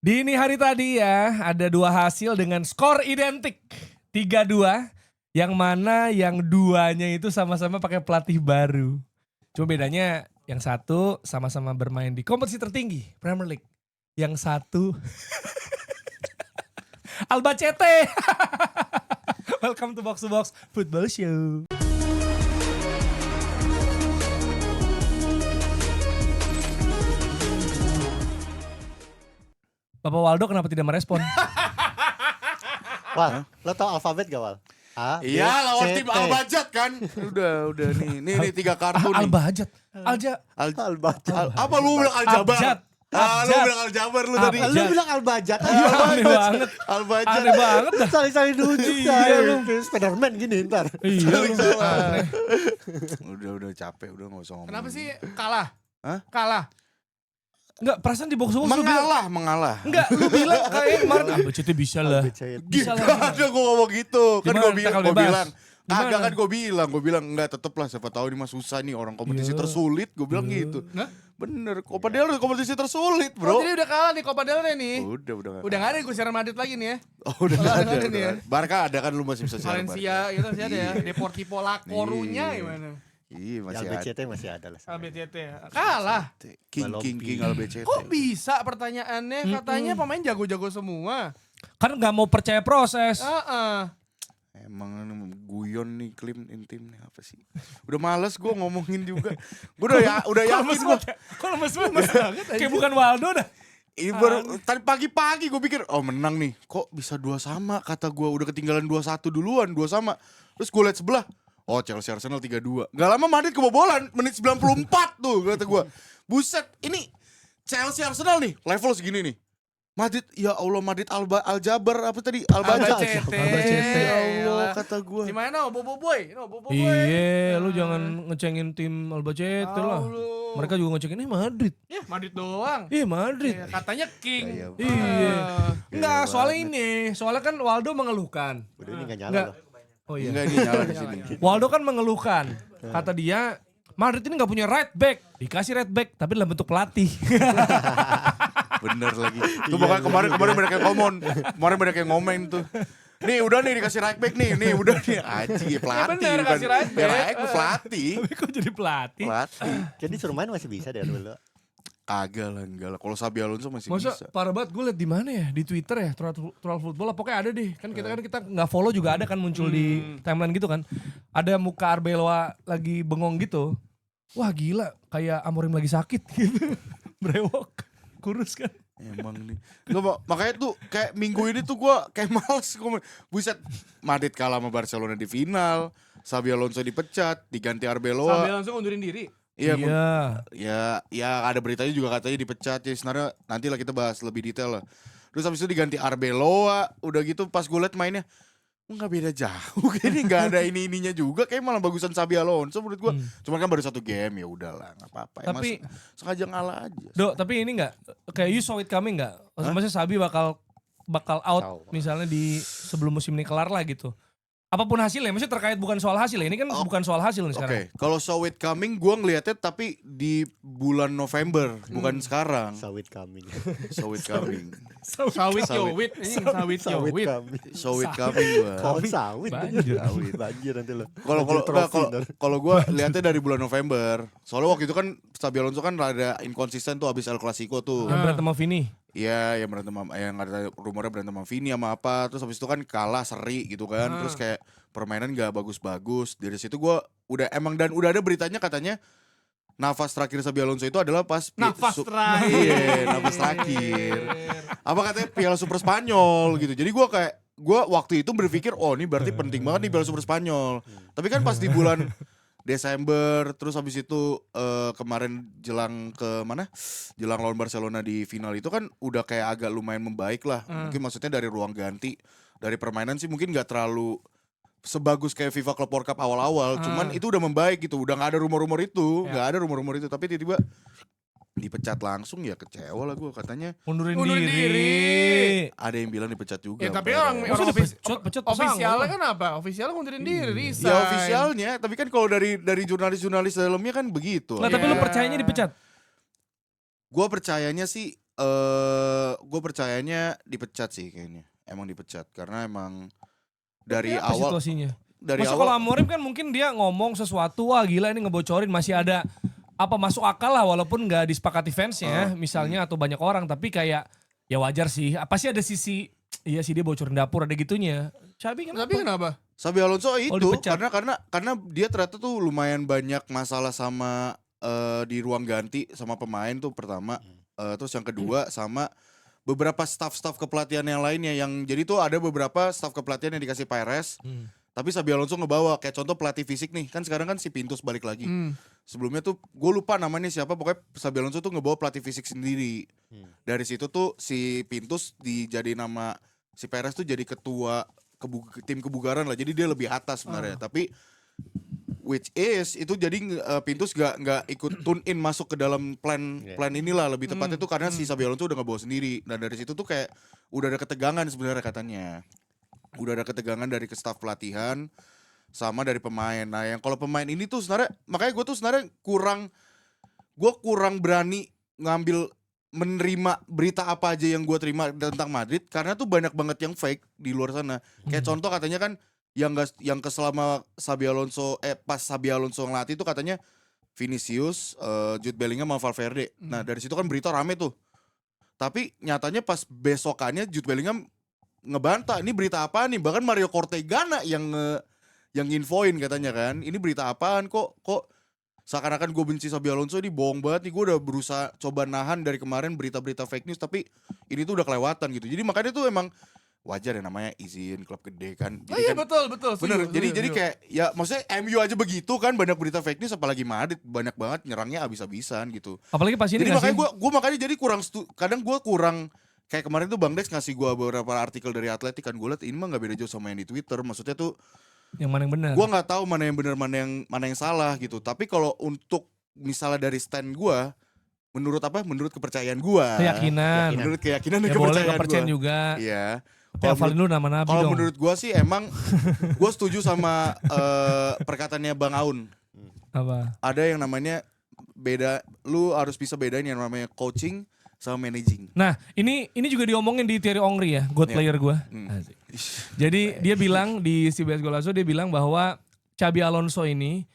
Dini hari tadi ya ada 2 hasil dengan skor identik 3-2. Yang mana yang duanya itu sama-sama pakai pelatih baru. Cuma bedanya yang satu sama-sama bermain di kompetisi tertinggi Premier League. Yang satu Albacete. Welcome to Box Football Show. Bapak Waldo kenapa tidak merespon? Wal, lo tau alfabet gak Wal? A, B, Iya, lawan C, tim T. Albajat kan. Udah nih 3 kartu nih. Albajat. Albajat. Apa lu bilang Aljabar? Abjad. Lu bilang Aljabar lu tadi. Abjad. Lu bilang albajat. Aneh banget. Albajat. Aneh banget dah. Saling nunjuk Iya, lu. kayak Spiderman gini ntar. Iya lu. Aneh. Udah capek, udah enggak usah ngomong. Kenapa sih kalah? Hah? Kalah. Enggak, perasaan di box lu bilang. Mengalah. Enggak, lu bilang kayak kemarin Albacete bisa lah. Bisa lah. Gak ada gue ngomong gitu. Kan Gimana, gue tackle bilang. bebas? Kagak Gimana? kan gue bilang enggak tetep lah siapa tahu ini mah susah nih orang kompetisi Iya. tersulit gue bilang gitu. Nah? Bener, Copa del Rey kompetisi tersulit, Oh, Bro. jadi udah kalah nih Copa del Rey nih. Udah Udah gak ada gue siaran Madrid lagi nih ya. Oh, udah Udah ada. ada nih ya. Barca ada kan lu masih bisa siaran Valencia gitu masih ada ya. Deportivo La Coruña Iya. gimana? Iya masih ada. LBCT masih ada lah. Albacete. Kalah. King Albacete. Kok bisa pertanyaannya? Katanya pemain jago-jago semua. Kan nggak mau percaya proses. Emang guyon nih tim nih apa sih? Udah males gue ngomongin juga. Gue udah yakin gue. Kok lemes banget? Kayak bukan Waldo dah. Ini baru tadi pagi-pagi gue pikir oh menang nih. Kok bisa 2 sama kata gue udah ketinggalan 2-1 duluan 2 sama. Terus gue liat sebelah. Oh Chelsea Arsenal 3-2. Gak lama Madrid kebobolan menit 94 tuh kata gue. Buset ini Chelsea Arsenal nih level segini nih. Madrid ya Allah Madrid Aljabar apa tadi Albacete. Albacete ya Allah kata gue. Di mana Bobo Boy? Bobo Boy. Iya, lu jangan ngecengin tim Albacete lah. Tahu lu. Mereka juga ngecengin Madrid. Ya Madrid doang. Iya Madrid. Ya, katanya King. Iya. Enggak, Iya soalnya ini. Soalnya kan Waldo mengeluhkan. Udah ini gak nyala Enggak. loh. Oh iya. Enggak ini nyala di sini. Waldo kan mengeluhkan. Kata dia, Madrid ini gak punya right back. Dikasih right back, tapi dalam bentuk pelatih. Bener lagi. Tuh pokoknya kemarin mereka ngomong. Kemarin mereka ngomen tuh. Nih udah nih dikasih right back nih udah nih. Aji pelatih. bener, bukan. kasih right back. Ya right back pelatih. Tapi kok jadi pelatih? Pelatih. Jadi suruh main masih bisa deh dulu. Kagak lah enggak lah. Kalau Xabi Alonso masih Masa bisa. parah banget gue liat di mana ya? Di Twitter ya, Troll Football lah. Pokoknya ada deh. Kan kita nggak follow juga ada kan muncul di timeline gitu kan. Ada muka Arbeloa lagi bengong gitu. Wah gila, kayak Amorim lagi sakit gitu. Brewok, kurus kan. Emang nih. Enggak, makanya tuh kayak minggu ini tuh gue kayak males. Buset, Madrid kalah sama Barcelona di final. Xabi Alonso dipecat, diganti Arbeloa. Sambil langsung undurin diri. Iya, Iya. ada beritanya juga katanya dipecat ya. Sebenarnya nanti lah kita bahas lebih detail lah. Terus habis itu diganti Arbeloa, udah gitu pas gue liat mainnya nggak beda jauh, kayaknya nggak ada ininya juga, kayak malah bagusan Xabi Alonso menurut gue. Cuman kan baru 1 game ya udahlah, nggak apa-apa. Tapi sengaja ngalah aja. Dok, tapi ini nggak kayak you saw it coming nggak? Maksudnya Xabi bakal out misalnya di sebelum musim ini kelar lah gitu. Apapun hasilnya, maksudnya terkait bukan soal hasil ya. Ini kan bukan soal hasil nih sekarang. Oke, kalau saw it coming gue ngeliatnya tapi di bulan November, bukan sekarang. Sawit coming. Saw it coming. Sawit yo wit. Ini sawit yo Sawit wit. coming. Saw it coming gue. Pohon sawit. Banjir. Banjir nanti lo. Kalau gue lihatnya dari bulan November. Soalnya waktu itu kan Xabi Alonso kan rada inkonsisten tuh abis El Clasico tuh. Yang berantem sama Vini. Iya, yang berantem sama, yang ada rumornya berantem sama Vini sama apa. Terus habis itu kan kalah seri gitu kan. Terus kayak permainan gak bagus-bagus. Dari situ gue udah ada beritanya katanya nafas terakhir Xabi Alonso itu adalah pas Nafas terakhir. Iya, nafas terakhir. Apa katanya Piala Super Spanyol gitu. Jadi gue waktu itu berpikir oh ini berarti penting banget nih Piala Super Spanyol. Tapi kan pas di bulan Desember, terus habis itu kemarin jelang lawan Barcelona di final itu kan udah kayak agak lumayan membaik lah. Mungkin maksudnya dari ruang ganti, dari permainan sih mungkin gak terlalu sebagus kayak FIFA Club World Cup awal-awal. Cuman itu udah membaik gitu, udah gak ada rumor-rumor itu. Tapi tiba-tiba dipecat langsung ya kecewa lah gue katanya. Undurin Undurin diri. Ada yang bilang dipecat juga. Ya tapi makanya. orang Pecat ofisialnya kan apa? Ofisialnya ngundurin diri, resign. Ya ofisialnya, tapi kan kalau dari jurnalis-jurnalis dalamnya kan begitu. Nah, tapi lu percayanya dipecat? Gue percayanya sih gue percayanya dipecat sih kayaknya. Emang dipecat karena emang dari Apa awal situasinya? dari Masa kalau awal Amorim kan mungkin dia ngomong sesuatu, wah gila ini ngebocorin, masih ada apa masuk akal lah walaupun nggak disepakati fansnya misalnya atau banyak orang, tapi kayak ya wajar sih. Apa sih ada sisi iya sih dia bocorin dapur ada gitunya. Xabi kenapa? Tapi kenapa? Xabi Alonso itu dipecat. karena dia ternyata tuh lumayan banyak masalah sama di ruang ganti sama pemain tuh pertama. Terus yang kedua sama beberapa staff kepelatihan yang lainnya yang jadi tuh ada beberapa staff kepelatihan yang dikasih Perez. Tapi Xabi Alonso ngebawa kayak contoh pelatih fisik nih kan sekarang kan si Pintus balik lagi. Sebelumnya tuh gue lupa namanya siapa pokoknya Xabi Alonso tuh ngebawa pelatih fisik sendiri. Dari situ tuh si Pintus dijadiin nama si Perez tuh jadi ketua tim kebugaran lah. Jadi dia lebih atas sebenarnya. Tapi which is itu jadi Pintus nggak ikut tune in masuk ke dalam plan inilah lebih tepatnya tuh karena si Xabi Alonso udah ngebawa sendiri. Dan dari situ tuh kayak udah ada ketegangan sebenarnya katanya. Udah ada ketegangan dari ke staf pelatihan sama dari pemain. Nah, yang kalau pemain ini tuh sebenarnya makanya gue tuh sebenarnya kurang berani menerima berita apa aja yang gue terima tentang Madrid karena tuh banyak banget yang fake di luar sana. Kayak contoh katanya kan yang selama Xabi Alonso pas Xabi Alonso ngelatih tuh katanya Vinicius, Jude Bellingham sama Valverde. Nah, dari situ kan berita rame tuh. Tapi nyatanya pas besokannya Jude Bellingham ngebantah, ini berita apaan nih? Bahkan Mario Cortegana yang infoin katanya kan. Ini berita apaan kok seakan-akan gue benci Xabi Alonso ini bohong banget nih. Gue udah berusaha coba nahan dari kemarin berita-berita fake news tapi ini tuh udah kelewatan gitu. Jadi makanya tuh emang wajar ya namanya izin klub gede kan. Jadi Iya kan, betul. bener. Jadi kayak ya maksudnya MU aja begitu kan banyak berita fake news apalagi Madrid banyak banget nyerangnya abis-abisan gitu. Apalagi pas ini Jadi nggak makanya sih? gue makanya jadi kadang gue kurang kayak kemarin tuh Bang Dex ngasih gue beberapa artikel dari Atletik kan gue liat ini mah nggak beda jauh sama yang di Twitter. Maksudnya tuh Yang mana yang benar? gue nggak tahu mana yang benar mana yang salah gitu. Tapi kalau untuk misalnya dari stand gue, menurut kepercayaan gue, Keyakinan. menurut keyakinan dan Ya boleh kepercayaan kepercayaan gue. juga. Iya. Tapi hafalin dulu nama Nabi Kalau dong. menurut gue sih emang gue setuju sama perkataannya Bang Aun. Apa? Ada yang namanya lu harus bisa bedain yang namanya coaching sama managing. Nah, ini juga diomongin di Thierry Henry ya, God player gue. Jadi dia bilang di CBS Golazo dia bilang bahwa Xabi Alonso ini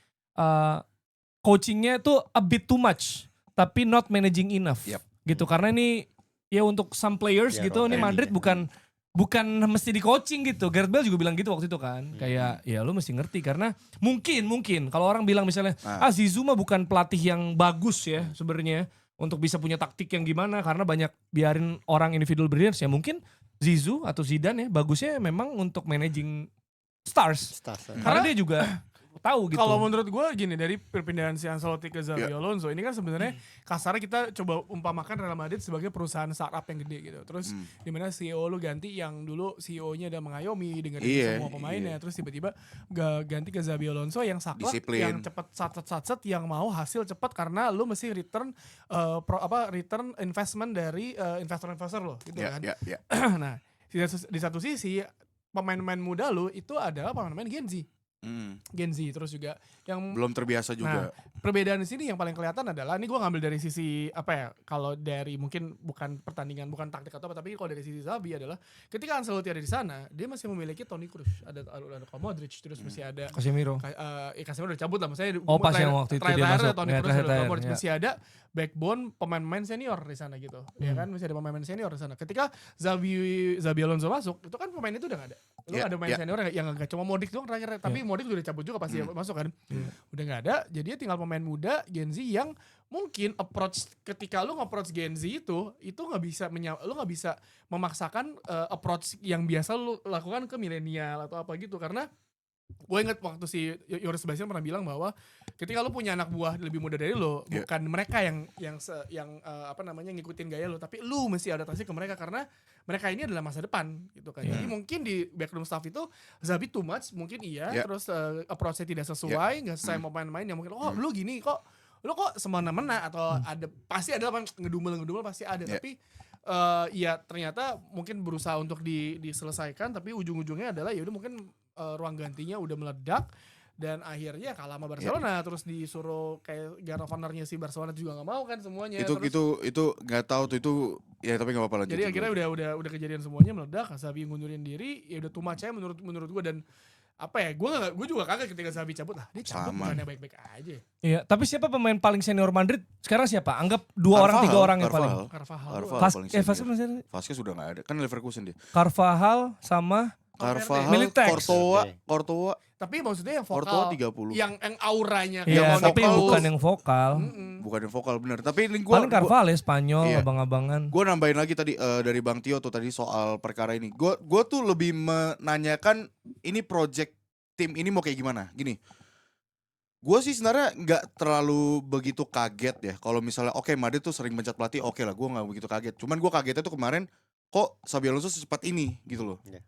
coachingnya tuh a bit too much, tapi not managing enough. Yep. Gitu karena ini ya untuk some players Ya, gitu, ini Rodri Madrid ya. bukan mesti di coaching gitu. Gareth Bale juga bilang gitu waktu itu kan. Kayak ya lu mesti ngerti karena mungkin kalau orang bilang misalnya Zizou mah bukan pelatih yang bagus ya sebenarnya untuk bisa punya taktik yang gimana karena banyak biarin orang individual brilliance ya mungkin Zizou atau Zidane ya bagusnya memang untuk managing stars. Karena dia juga tahu gitu. Kalau menurut gue gini, dari perpindahan si Ancelotti ke Xabi Alonso ini kan sebenarnya kasarnya kita coba umpamakan Real Madrid sebagai perusahaan startup yang gede gitu. Terus dimana CEO lu ganti yang dulu CEO-nya udah mengayomi dengerin semua pemainnya, terus tiba-tiba ganti ke Xabi Alonso yang saklek, Disiplin. yang cepet satset yang mau hasil cepet karena lu mesti return return investment dari investor-investor lo gitu kan. Ya. Nah, di satu sisi pemain-pemain muda lu itu adalah pemain-pemain Gen Z terus juga yang Belum terbiasa juga. Nah, perbedaan di sini yang paling kelihatan adalah ini gue ngambil dari sisi apa ya? Kalau dari mungkin bukan pertandingan, bukan taktik atau apa, tapi kalau dari sisi Xabi adalah ketika Ancelotti ada di sana, dia masih memiliki Toni Kroos, ada Modric, terus masih ada Casemiro. Casemiro udah cabut lah, maksudnya Pas yang waktu itu dia masuk. Toni Ya, Kroos ada terakhir, Modric, ya. masih ada backbone pemain-pemain senior di sana gitu, ya kan masih ada pemain-pemain senior di sana. Ketika Xabi Alonso masuk, itu kan pemain itu udah gak ada. Lu ada pemain senior yang gak cuma Modric doang terakhir, tapi Modric udah cabut juga pasti masuk kan. Udah gak ada, jadi tinggal pemain muda Gen Z yang mungkin approach ketika lu nge-approach Gen Z itu nggak bisa lu nggak bisa memaksakan approach yang biasa lu lakukan ke milenial atau apa gitu, karena gue inget waktu si Yoris Sebastian pernah bilang bahwa ketika lu punya anak buah lebih muda dari lu, bukan mereka yang ngikutin gaya lu, tapi lu mesti adaptasi ke mereka karena mereka ini adalah masa depan gitu kan. Jadi mungkin di backroom staff itu Xabi too much mungkin terus approach-nya tidak sesuai, nggak sesuai sama pemain-pemain yang mungkin lu gini kok lu kok semena-mena atau ada pasti ada ngedumel pasti ada, tapi ya ternyata mungkin berusaha untuk diselesaikan, tapi ujung-ujungnya adalah ya udah mungkin ruang gantinya udah meledak dan akhirnya kalah sama Barcelona terus disuruh kayak Guard of Honor-nya si Barcelona juga nggak mau kan semuanya. Itu nggak tahu tuh itu ya tapi nggak apa-apa lanjut. Jadi akhirnya udah kejadian semuanya meledak, Xavi ngundurin diri, ya udah too much ya menurut gue. Dan apa ya, gue juga kaget ketika Xavi cabut lah. Dia cabut Sama. bukannya baik-baik aja. Iya, tapi siapa pemain paling senior Madrid sekarang siapa? Anggap 2 orang 3 orang yang paling. Carvajal. paling senior. Vasquez Vasquez sudah nggak ada, kan Leverkusen dia. Carvajal sama Carvajal, Militex. Courtois, Tapi maksudnya yang Courtois vokal, 30. yang auranya Iya, Yang tapi vokal bukan tuh- yang vokal. Bukan yang vokal bener. Tapi ini gue Paling Carvalho Spanyol, Iya. abang-abangan. Gue nambahin lagi tadi dari Bang Tio tuh tadi soal perkara ini. Gue tuh lebih menanyakan ini project tim ini mau kayak gimana. Gini, gue sih sebenarnya nggak terlalu begitu kaget ya. Kalau misalnya oke Madrid tuh sering mencet pelatih, oke lah gue nggak begitu kaget. Cuman gue kagetnya tuh kemarin kok Xabi Alonso secepat ini gitu loh. Iya.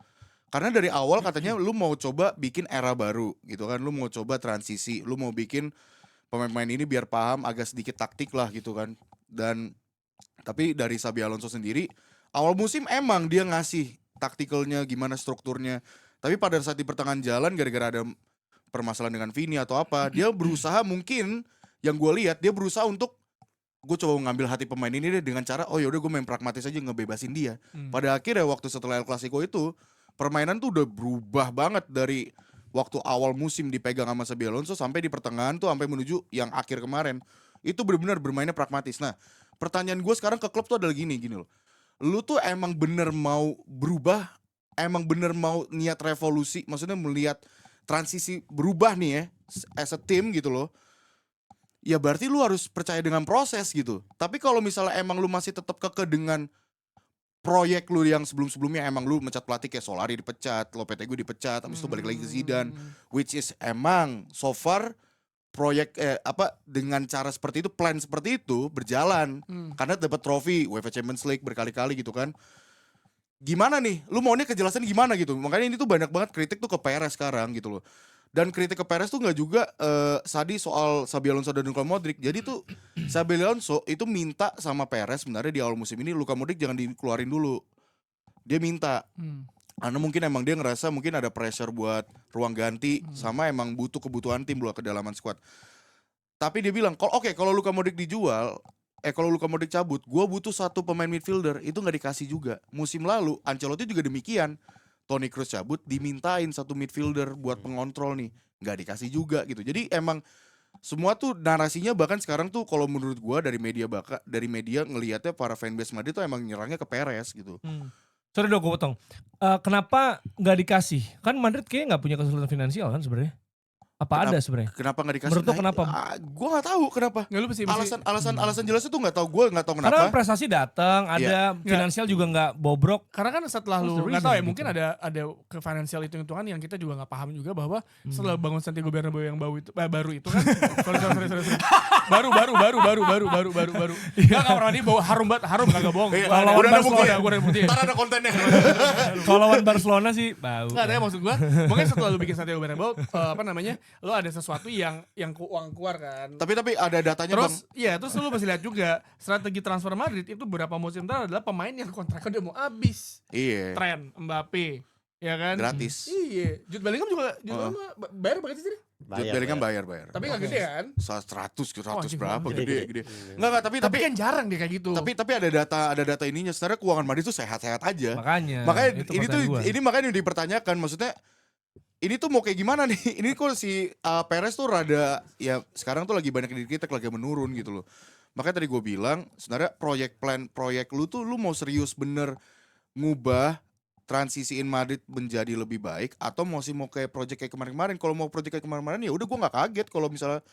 Karena dari awal katanya lu mau coba bikin era baru gitu kan. Lu mau coba transisi, lu mau bikin pemain-pemain ini biar paham agak sedikit taktik lah gitu kan. Dan tapi dari Xabi Alonso sendiri awal musim emang dia ngasih taktikalnya gimana strukturnya. Tapi pada saat di pertengahan jalan gara-gara ada permasalahan dengan Vini atau apa, dia berusaha mungkin yang gue lihat dia berusaha untuk gue coba ngambil hati pemain ini deh dengan cara oh yaudah gue main pragmatis aja ngebebasin dia. Pada akhirnya waktu setelah El Clasico itu permainan tuh udah berubah banget dari waktu awal musim dipegang sama Xabi Alonso sampai di pertengahan tuh sampai menuju yang akhir kemarin. Itu benar-benar bermainnya pragmatis. Nah, pertanyaan gue sekarang ke klub tuh adalah gini loh. Lu tuh emang bener mau berubah, emang bener mau niat revolusi, maksudnya melihat transisi berubah nih ya as a team gitu loh. Ya berarti lu harus percaya dengan proses gitu. Tapi kalau misalnya emang lu masih tetap kekeh dengan proyek lu yang sebelum-sebelumnya emang lu mencat pelatih kayak Solari dipecat, Lopetegui dipecat, habis itu balik lagi ke Zidane, which is emang so far proyek dengan cara seperti itu, plan seperti itu berjalan karena dapat trofi UEFA Champions League berkali-kali gitu kan. Gimana nih? Lu maunya kejelasan gimana gitu? Makanya ini tuh banyak banget kritik tuh ke Perez sekarang gitu loh. Dan kritik ke Perez tuh nggak juga Sadi soal Xabi Alonso dan Luka Modric. Jadi tuh Xabi Alonso itu minta sama Perez sebenarnya di awal musim ini Luka Modric jangan dikeluarin dulu. Dia minta. Karena mungkin emang dia ngerasa mungkin ada pressure buat ruang ganti sama emang butuh kebutuhan tim buat kedalaman squad. Tapi dia bilang, kalau Luka Modric dijual, kalau Luka Modric cabut, gue butuh satu pemain midfielder. Itu nggak dikasih juga. Musim lalu Ancelotti juga demikian. Toni Kroos cabut, dimintain satu midfielder buat pengontrol nih, nggak dikasih juga gitu. Jadi emang semua tuh narasinya bahkan sekarang tuh kalau menurut gua dari media ngelihatnya para fanbase Madrid tuh emang nyerangnya ke Perez gitu. Sorry dong gue potong. Kenapa nggak dikasih? Kan Madrid kayaknya nggak punya kesulitan finansial kan sebenarnya? Apa ada sebenarnya? Kenapa nggak dikasih? Menurut lo kenapa? Gue nggak tahu kenapa. Nggak, lu mesti Alasan jelasnya tuh nggak tahu. Gue nggak tahu Karena kenapa. kan prestasi datang, ada finansial juga nggak bobrok. Karena kan setelah What's the lu nggak reason tahu ya gitu? mungkin ada ke financial hitung-hitungan yang kita juga nggak paham juga bahwa setelah bangun Santiago Bernabeu yang baru itu kan sorry. baru nggak orang ini bawa harum kagak bohong. Iya, Kalau udah ada Barcelona buktinya. gue udah buktinya. Ntar ada kontennya. Kalau lawan Barcelona sih bau. Nggak ada maksud gue mungkin setelah lu bikin Santiago Bernabeu lu ada sesuatu yang uang keluar kan. Tapi ada datanya bang. Terus terus lu mesti lihat juga strategi transfer Madrid itu beberapa musim terakhir adalah pemain yang kontraknya udah mau habis. Iya. Tren, Mbappe, ya kan? Gratis. Iya, Jude Bellingham juga bayar berapa sih? Jude Bellingham bayar. Tapi nggak gede kan? 100 berapa gede. gede. Enggak Tapi kan jarang dia kayak gitu. Tapi ada data ininya. Sebenarnya keuangan Madrid tuh sehat-sehat aja. Makanya itu ini tuh pertanyaan gua. ini makanya yang dipertanyakan, maksudnya ini tuh mau kayak gimana nih? Ini kok si Perez tuh rada ya sekarang tuh lagi banyak dikritik, lagi menurun gitu loh. Makanya tadi gue bilang sebenarnya proyek lu tuh lu mau serius bener ngubah transisiin Madrid menjadi lebih baik atau masih mau kayak proyek kayak kemarin-kemarin. Kalau mau proyek kayak kemarin-kemarin ya udah gue nggak kaget kalau misalnya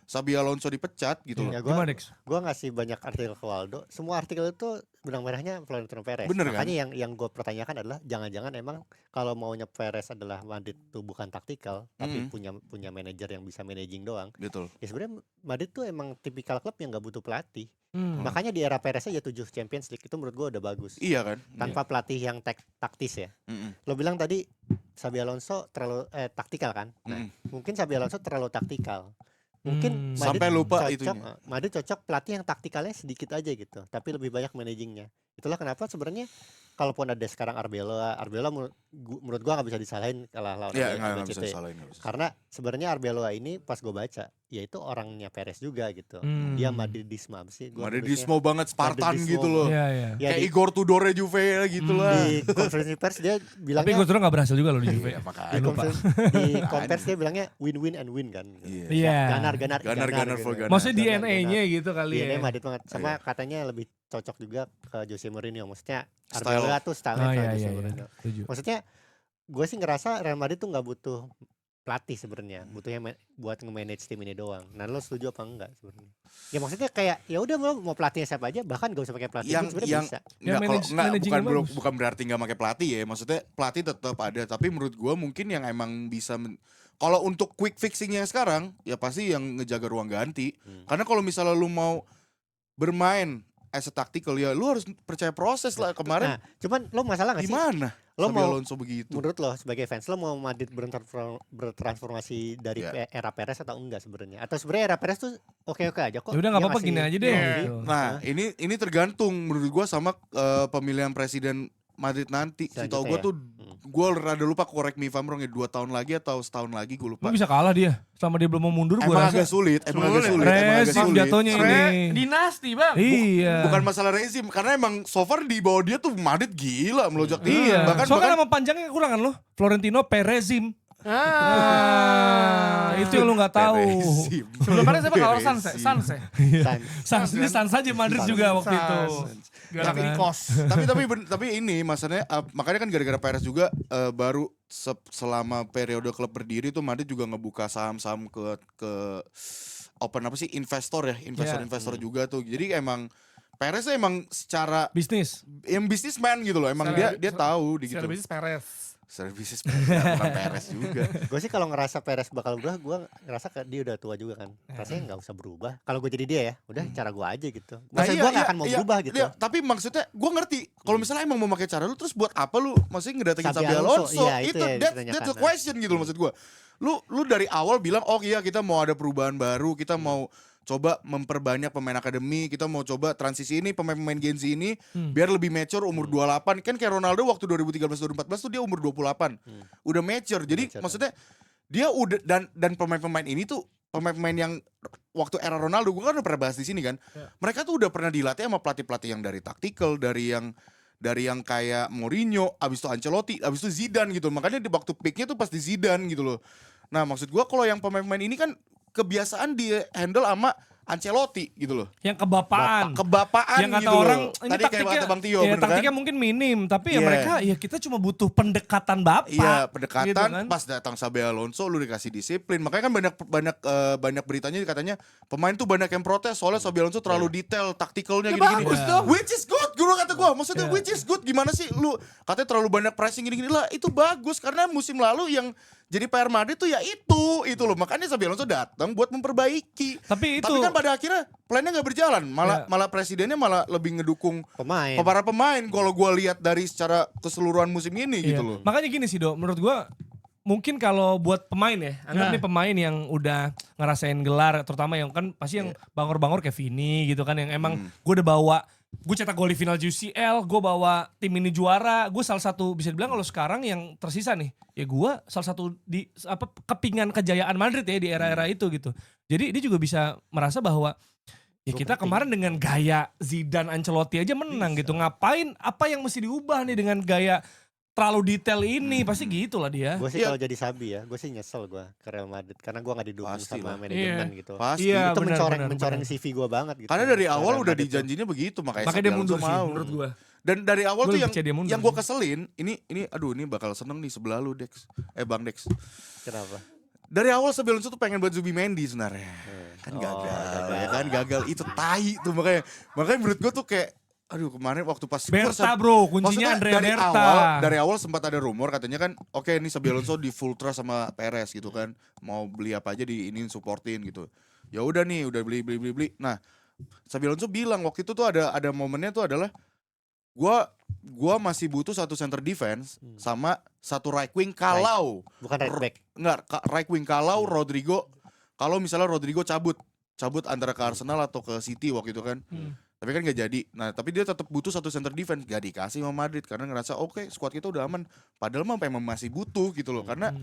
Xabi Alonso dipecat gitu loh. Ya, Gimana, Dex? gue ngasih banyak artikel ke Waldo. Semua artikel itu benang merahnya Florentino Perez. Bener kan? Makanya yang gue pertanyakan adalah jangan-jangan emang kalau maunya Perez adalah Madrid tuh bukan taktikal, tapi punya manajer yang bisa managing doang. Betul. Ya sebenarnya Madrid tuh emang tipikal klub yang gak butuh pelatih. Makanya di era Perez aja 7 Champions League itu menurut gue udah bagus. Iya kan? Tanpa pelatih yang taktis ya. Lo bilang tadi Xabi Alonso terlalu taktikal kan? Nah, mungkin Xabi Alonso terlalu taktikal. Mungkin Sampai lupa cocok, itunya. Madrid cocok pelatih yang taktikalnya sedikit aja gitu, tapi lebih banyak managingnya. Itulah kenapa sebenarnya kalaupun ada sekarang Arbeloa menurut gua nggak bisa disalahin kalah lawan Iya, nggak bisa Albacete. disalahin. nggak bisa. Karena sebenarnya Arbeloa ini pas gue baca, ya itu orangnya Perez juga gitu. Hmm. Dia Madridisme apa sih? Gua Madridismo banget, Spartan Madridismo. gitu loh. Iya, iya. Ya, Kayak di, Igor Tudore Juve gitu lah. di konferensi pers dia Tapi bilangnya gue terus gak berhasil juga loh di Juve. Iya, makanya. di, lupa. di konferensi dia bilangnya win-win and win kan. Iya. Iya. Ganar Ganar for gitu. ganar. Maksudnya Ganar, DNA-nya gitu kali DNA ya. Madrid banget. Sama Iya. katanya lebih cocok juga ke Jose Mourinho. Maksudnya Style. Arbeloa tuh style Oh ke iya, Jose iya, Mourinho. iya. Setuju. Maksudnya gue sih ngerasa Real Madrid tuh nggak butuh pelatih sebenarnya, butuhnya buat nge-manage tim ini doang. Nah, lo setuju apa enggak sebenarnya? Ya maksudnya kayak ya udah mau pelatihnya siapa aja, bahkan gak usah pakai pelatih Yang- sebenarnya yang- bisa. Ya, managingnya bagus. bukan berarti nggak pakai pelatih ya. Maksudnya pelatih tetap ada, tapi menurut gua mungkin yang emang bisa kalau untuk quick fixing yang sekarang ya pasti yang ngejaga ruang ganti. Karena kalau misalnya lu mau bermain as a tactical ya lu harus percaya proses lah. Kemarin Nah, cuman lo masalah gak sih? gimana? Lo Xabi mau Alonso begitu. menurut lo sebagai fans lo mau Madrid bertransformasi dari Iya. era Perez atau enggak sebenarnya? Atau sebenarnya era Perez tuh oke-oke aja kok. Ya udah nggak Dia apa-apa masih- gini aja deh. Iya. gitu. Nah, ini tergantung menurut gua sama pemilihan presiden Madrid nanti. Setahu gua Selanjutnya tuh gua rada lupa, correct me if I'm wrong ya, 2 tahun lagi atau setahun lagi gua lupa. Lu bisa kalah dia selama dia belum mau mundur gue Emang rasa. agak sulit, emang agak Sulit. sulit, emang agak Rezim sulit. jatuhnya Sulit. ini. Dinasti bang. Iya. Bukan masalah rezim, karena emang so far di bawah dia tuh Madrid gila melonjak tinggi. Iya. Bahkan Soalnya nama panjangnya kurang kan lo? Florentino Perezim. Itu yang lu nggak tahu. Perezim. Sebelum mana siapa kalau Perezim. Sanse. Sans. Ini Sans aja Madrid Sans. juga waktu itu. Galacticos. tapi ini masalahnya makanya kan gara-gara Perez juga baru selama periode klub berdiri tuh Madrid juga ngebuka saham-saham ke open apa sih investor ya, investor juga tuh. Jadi emang Perez tuh emang secara Bisnis. yang bisnisman gitu loh. Emang dia tahu di gitu. Secara bisnis Perez. Secara bisnis bukan Perez juga. Gue sih kalau ngerasa Perez bakal berubah, gue ngerasa dia udah tua juga kan. Rasanya nggak usah berubah. Kalau gue jadi dia ya, udah cara gue aja gitu. Maksudnya gue nggak akan mau berubah gitu. Iya, tapi maksudnya gue ngerti. Kalau misalnya emang mau pakai cara lu, terus buat apa lu maksudnya ngedatengin Xabi Xabi Alonso, Alonso? iya, itu yang That's ditanyakan. the question gitu loh maksud gue. Lu dari awal bilang oh iya kita mau ada perubahan baru, kita mau coba memperbanyak pemain akademi, kita mau coba transisi ini pemain-pemain Gen Z ini biar lebih mature umur 28. Kan kayak Ronaldo waktu 2013-2014 tuh dia umur 28. Udah mature. Jadi Mature. maksudnya dia udah dan pemain-pemain ini tuh pemain-pemain yang waktu era Ronaldo gue kan udah pernah bahas di sini kan. Mereka tuh udah pernah dilatih sama pelatih-pelatih yang dari tactical, dari yang kayak Mourinho, abis itu Ancelotti, abis itu Zidane gitu. Makanya di waktu peaknya tuh pasti Zidane gitu loh. Nah maksud gue kalau yang pemain-pemain ini kan kebiasaan di handle sama Ancelotti gitu loh. Yang kebapaan. Kebapaan Yang kata gitu orang loh. ini Tadi kayak taktiknya, kata Bang Tio ya, bener taktiknya kan? mungkin minim, tapi ya Iya. mereka ya kita cuma butuh pendekatan bapak. Iya pendekatan gitu kan. pas datang Xabi Alonso lu dikasih disiplin. Makanya kan banyak beritanya katanya pemain tuh banyak yang protes soalnya Xabi Alonso terlalu detail taktikalnya Ya gini-gini. bagus Iya. dong. Which is good, guru kata gue. Maksudnya Iya. which is good gimana sih lu katanya terlalu banyak pressing gini-gini lah. Itu bagus karena musim lalu yang jadi PR Madrid tuh ya itu loh. Makanya Xabi Alonso datang buat memperbaiki. Tapi itu Tapi kan pada akhirnya plannya nggak berjalan. Malah presidennya malah lebih ngedukung Pemain. para pemain kalau gue lihat dari secara keseluruhan musim ini iya. gitu loh. Makanya gini sih Do, menurut gua mungkin kalau buat pemain ya, anggap Nah. nih pemain yang udah ngerasain gelar, terutama yang kan pasti yang bangor-bangor kayak Vini gitu kan, yang emang gue udah bawa, gue cetak gol di final UCL, gue bawa tim ini juara, gue salah satu bisa dibilang kalau sekarang yang tersisa nih, ya gue salah satu di kepingan kejayaan Madrid ya di era-era itu gitu. Jadi dia juga bisa merasa bahwa ya kita kemarin dengan gaya Zidane, Ancelotti aja menang gitu. Ngapain apa yang mesti diubah nih dengan gaya terlalu detail ini, pasti gitu lah dia. Gue sih Iya. kalau jadi Sabi ya, gue sih nyesel gue ke Real Madrid karena gue gak didukung Pasti sama lah. manajemen gitu. Pasti. Iya. Itu benar, mencoreng benar. CV gue banget gitu. Karena dari Ke awal Real udah Madrid tuh. dijanjinya begitu makanya Makanya Xabi dia mundur Alonso sih mau. menurut gue. Dan dari awal Gua tuh lebih percaya dia mundur yang gue sih. keselin, ini aduh ini bakal seneng nih sebelah lu Dex. Bang Dex. Kenapa? Dari awal Xabi Alonso tuh pengen buat Zubimendi sebenarnya. Kan Oh, gagal. Ya kan gagal itu tai tuh makanya menurut gue tuh kayak aduh kemarin waktu pas Berta bro, kuncinya Maksudnya Andrea Berta. dari awal sempat ada rumor katanya kan oke ini Xabi Alonso di full trust sama Perez gitu kan. Mau beli apa aja di ini supportin gitu. Ya udah nih, udah beli. Nah, Xabi Alonso bilang waktu itu tuh ada momennya tuh adalah gua masih butuh satu center defense sama satu right wing kalau Bukan right back. enggak right wing kalau Rodrigo kalau misalnya Rodrigo cabut antara ke Arsenal atau ke City waktu itu kan. Tapi kan gak jadi. Nah tapi dia tetap butuh satu center defense, gak dikasih sama Madrid karena ngerasa oke, squad kita udah aman. Padahal mah emang masih butuh gitu loh, karena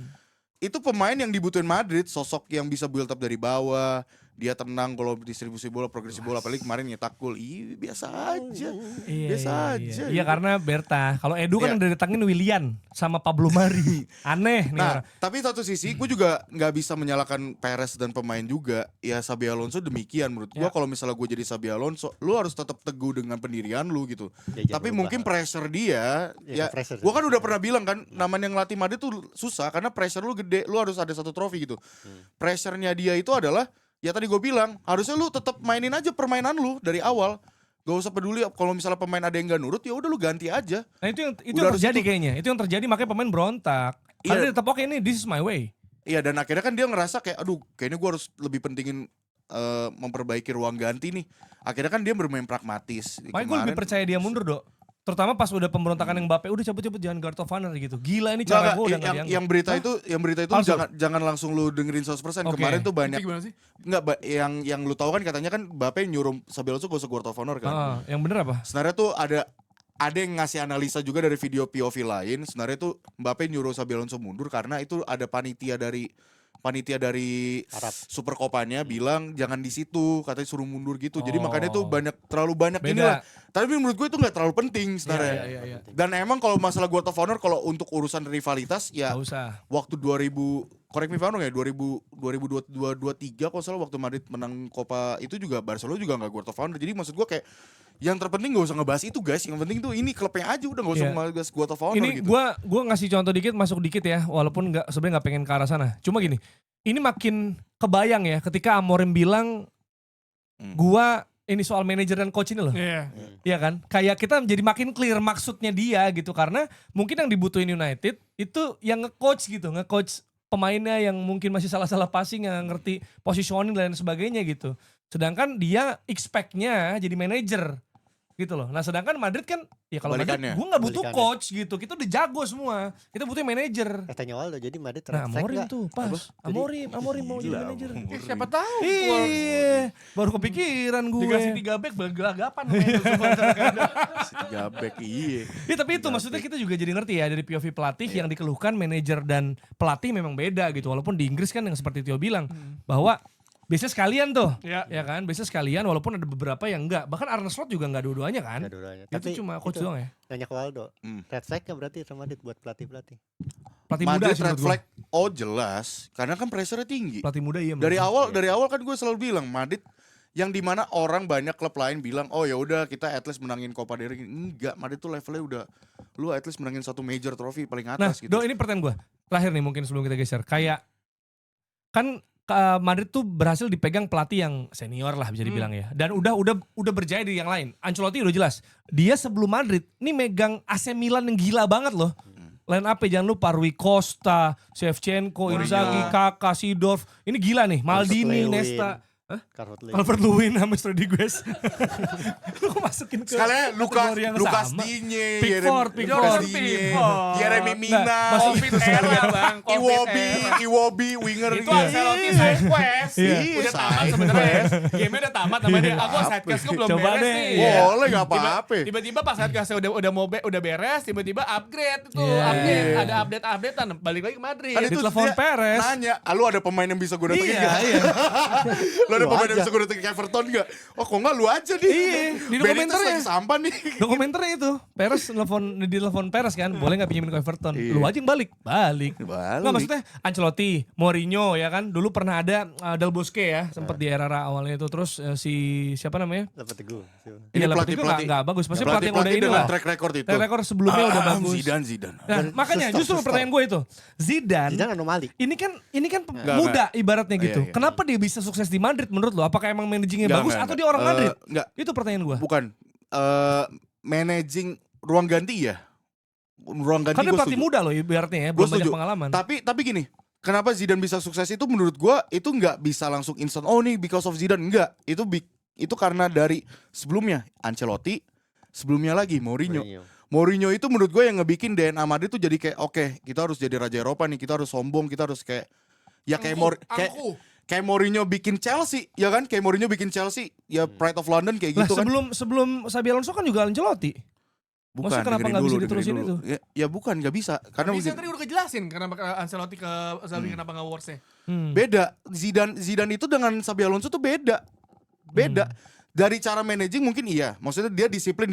itu pemain yang dibutuhin Madrid, sosok yang bisa build up dari bawah, dia tenang kalau distribusi bola, progresi bola, apalagi kemarin nyetak gol. Biasa aja. Biasa aja. Iya, karena Berta. Kalau Edu kan Iya. yang datangin Willian sama Pablo Mari. Aneh nih Nah, orang. tapi satu sisi gue juga nggak bisa menyalahkan Perez dan pemain juga. Ya Xabi Alonso demikian menurut gue. Ya. Kalau misalnya gue jadi Xabi Alonso, lu harus tetap teguh dengan pendirian lu gitu. Ya, jangan Tapi berubah. mungkin pressure dia, Ya, ya pressure. gue kan udah pernah bilang kan, namanya ngelatih Madrid tuh susah karena pressure lu gede, lu harus ada satu trofi gitu. Pressure-nya dia itu adalah, ya tadi gue bilang, harusnya lu tetap mainin aja permainan lu dari awal. Gak usah peduli kalau misalnya pemain ada yang gak nurut, ya udah lu ganti aja. Nah itu yang Udah harus terjadi itu. kayaknya. Itu yang terjadi makanya pemain berontak. Karena Iya. dia tetap oke ini this is my way. Iya, dan akhirnya kan dia ngerasa kayak, aduh kayaknya gue harus lebih pentingin memperbaiki ruang ganti nih. Akhirnya kan dia bermain pragmatis. Makanya gue lebih percaya dia mundur, Dok. Terutama pas udah pemberontakan yang Mbappe, udah cabut-cabut jangan guard of honor gitu. Gila ini cara gue udah gak dianggap. yang berita itu Palsu? jangan langsung lu dengerin 100%. Oke. Kemarin tuh banyak Itu gimana sih? yang lu tahu kan katanya kan Mbappe nyuruh Xabi Alonso gak usah guard of honor kan. Yang bener apa? Sebenarnya tuh ada yang ngasih analisa juga dari video POV lain. Sebenarnya tuh Mbappe nyuruh Xabi Alonso mundur karena itu ada panitia dari Arab. Super Kopanya bilang jangan di situ, katanya suruh mundur gitu. Jadi Oh. makanya tuh terlalu banyak Beda. inilah. Tapi menurut gue itu nggak terlalu penting sebenarnya. Iya. Dan emang kalau masalah guard of honor kalau untuk urusan rivalitas ya Gak usah. waktu 2000, correct me if I'm wrong ya, 2023 kalau salah waktu Madrid menang Copa itu juga Barcelona juga nggak guard of honor. Jadi maksud gue kayak yang terpenting gak usah ngebahas itu guys. Yang penting tuh ini klubnya aja udah gak usah Iya. ngebahas guard of honor Ini gitu. gua ngasih contoh dikit, masuk dikit ya, walaupun sebenarnya nggak pengen ke arah sana. Cuma gini, ini makin kebayang ya ketika Amorim bilang gua ini soal manajer dan coach ini loh. Iya. Iya kan? Kayak kita jadi makin clear maksudnya dia gitu, karena mungkin yang dibutuhin United itu yang nge-coach gitu, nge-coach pemainnya yang mungkin masih salah-salah passing, yang ngerti positioning dan sebagainya gitu. Sedangkan dia expect-nya jadi manajer gitu loh. Nah sedangkan Madrid kan, ya kalau Madrid Kebalikannya. gue gak butuh Kebalikannya. coach gitu, kita udah jago semua, kita butuh manajer. Katanya Waldo jadi Madrid Nah red flag Amorim nggak? tuh pas, Amorim mau jadi manajer. Siapa tahu. Iya, baru kepikiran gue. Dikasih 3 back bergelagapan namanya. 3 back iya. Ya tapi itu maksudnya kita juga jadi ngerti ya dari POV pelatih yang dikeluhkan manajer dan pelatih memang beda gitu. Walaupun di Inggris kan yang seperti Tio bilang bahwa biasanya sekalian tuh, Iya. ya kan? Biasanya sekalian walaupun ada beberapa yang enggak. Bahkan Arne Slot juga enggak dua-duanya kan? Nggak dua-duanya. Itu cuma coach doang ya. Nanya ke Waldo, Hmm. red flag nggak berarti sama Madrid buat pelatih-pelatih? Pelatih muda Madrid sih red menurut gua. flag, oh jelas, karena kan pressure-nya tinggi. Pelatih muda iya. Dari menurut awal kan gue selalu bilang Madrid yang dimana orang banyak klub lain bilang oh ya udah kita at least menangin Copa del Rey. Enggak, Madrid tuh levelnya udah lu at least menangin satu major trophy paling gua. Nah, atas gitu. Do ini pertanyaan gue. Terakhir nih mungkin sebelum kita geser. Kayak kan Madrid tuh berhasil dipegang pelatih yang senior lah bisa dibilang ya. Dan udah berjaya di yang lain. Ancelotti udah jelas. Dia sebelum Madrid nih megang AC Milan yang gila banget loh. Line up jangan lupa Rui Costa, Shevchenko, Inzaghi, Kakak, Seedorf. Ini gila nih. Maldini, Lewin. Nesta, Calvert-Lewin. Albert Lewin sama Rodriguez. Lu masukin ke Sekalian kategori yang Lucas sama. Digne, Pickford, Lucas Pickford. Digne, Pickford. Jeremy Mina, Nah, masuk Covid era bang. Covid era. Iwobi, winger Itu gitu. Ancelotti side quest. Iya. Udah Side tamat sebenarnya. Game-nya udah tamat sama dia. Aku side quest gue belum Coba beres deh. nih. Iya. Boleh gak apa-apa. Tiba-tiba pas side quest udah beres, tiba-tiba upgrade itu. Iya. Update, ada update-updatean. Balik lagi ke Madrid. Kan Di telepon dia Perez. Nanya, lu ada pemain yang bisa gue datengin Iya, gak? iya. Lu ada Lu pemain yang aja. bisa gue datengin ke Everton gak? Oh kok gak lu aja nih. Iya, di Benitez dokumenternya. lagi sampah nih. Dokumenternya itu, Perez di telepon Perez kan, boleh nggak pinjemin ke Everton? Iya. Lu aja yang balik. Nggak maksudnya Ancelotti, Mourinho ya kan, dulu pernah ada Del Bosque ya, sempat di era awalnya itu, terus si siapa namanya? Lopetegui. Iya, Ini Lopetegui nggak bagus, maksudnya pelatih yang udah ini dengan lah. track record itu. Track record sebelumnya udah bagus. Zidane. Nah, makanya Sustok, justru sustok. pertanyaan gue itu, Zidane Zidane anomali. ini kan Nggak, muda ibaratnya Iya, gitu. iya. Kenapa dia bisa sukses di Madrid menurut lo? Apakah emang managingnya Nggak, bagus nggak, atau nggak. dia orang Madrid? Enggak, Itu pertanyaan gue. bukan. Managing ruang ganti ya. Ruang ganti Karena gue pelatih setuju. muda loh ibaratnya ya, Gua belum banyak setuju. pengalaman. Tapi gini, kenapa Zidane bisa sukses itu menurut gua itu nggak bisa langsung instant. Oh nih because of Zidane, enggak. Itu karena dari sebelumnya Ancelotti, sebelumnya lagi Mourinho. Mourinho itu menurut gue yang ngebikin DNA Madrid tuh jadi kayak oke, kita harus jadi raja Eropa nih, kita harus sombong, kita harus kayak ya kayak kayak Mourinho bikin Chelsea, ya kan? Kayak Mourinho bikin Chelsea, ya Pride of London kayak Lah gitu kan. sebelum Xabi Alonso kan juga Ancelotti. Maksudnya kenapa dengerin nggak bisa dulu, diterusin dengerin itu? dulu. Ya bukan, nggak bisa. Karena Tapi mesti- saya tadi udah kejelasin kenapa Ancelotti ke Xabi kenapa nggak Wolves-nya. beda. Zidane itu dengan Xabi Alonso tuh beda. Beda. Dari cara managing mungkin iya. Maksudnya dia disiplin.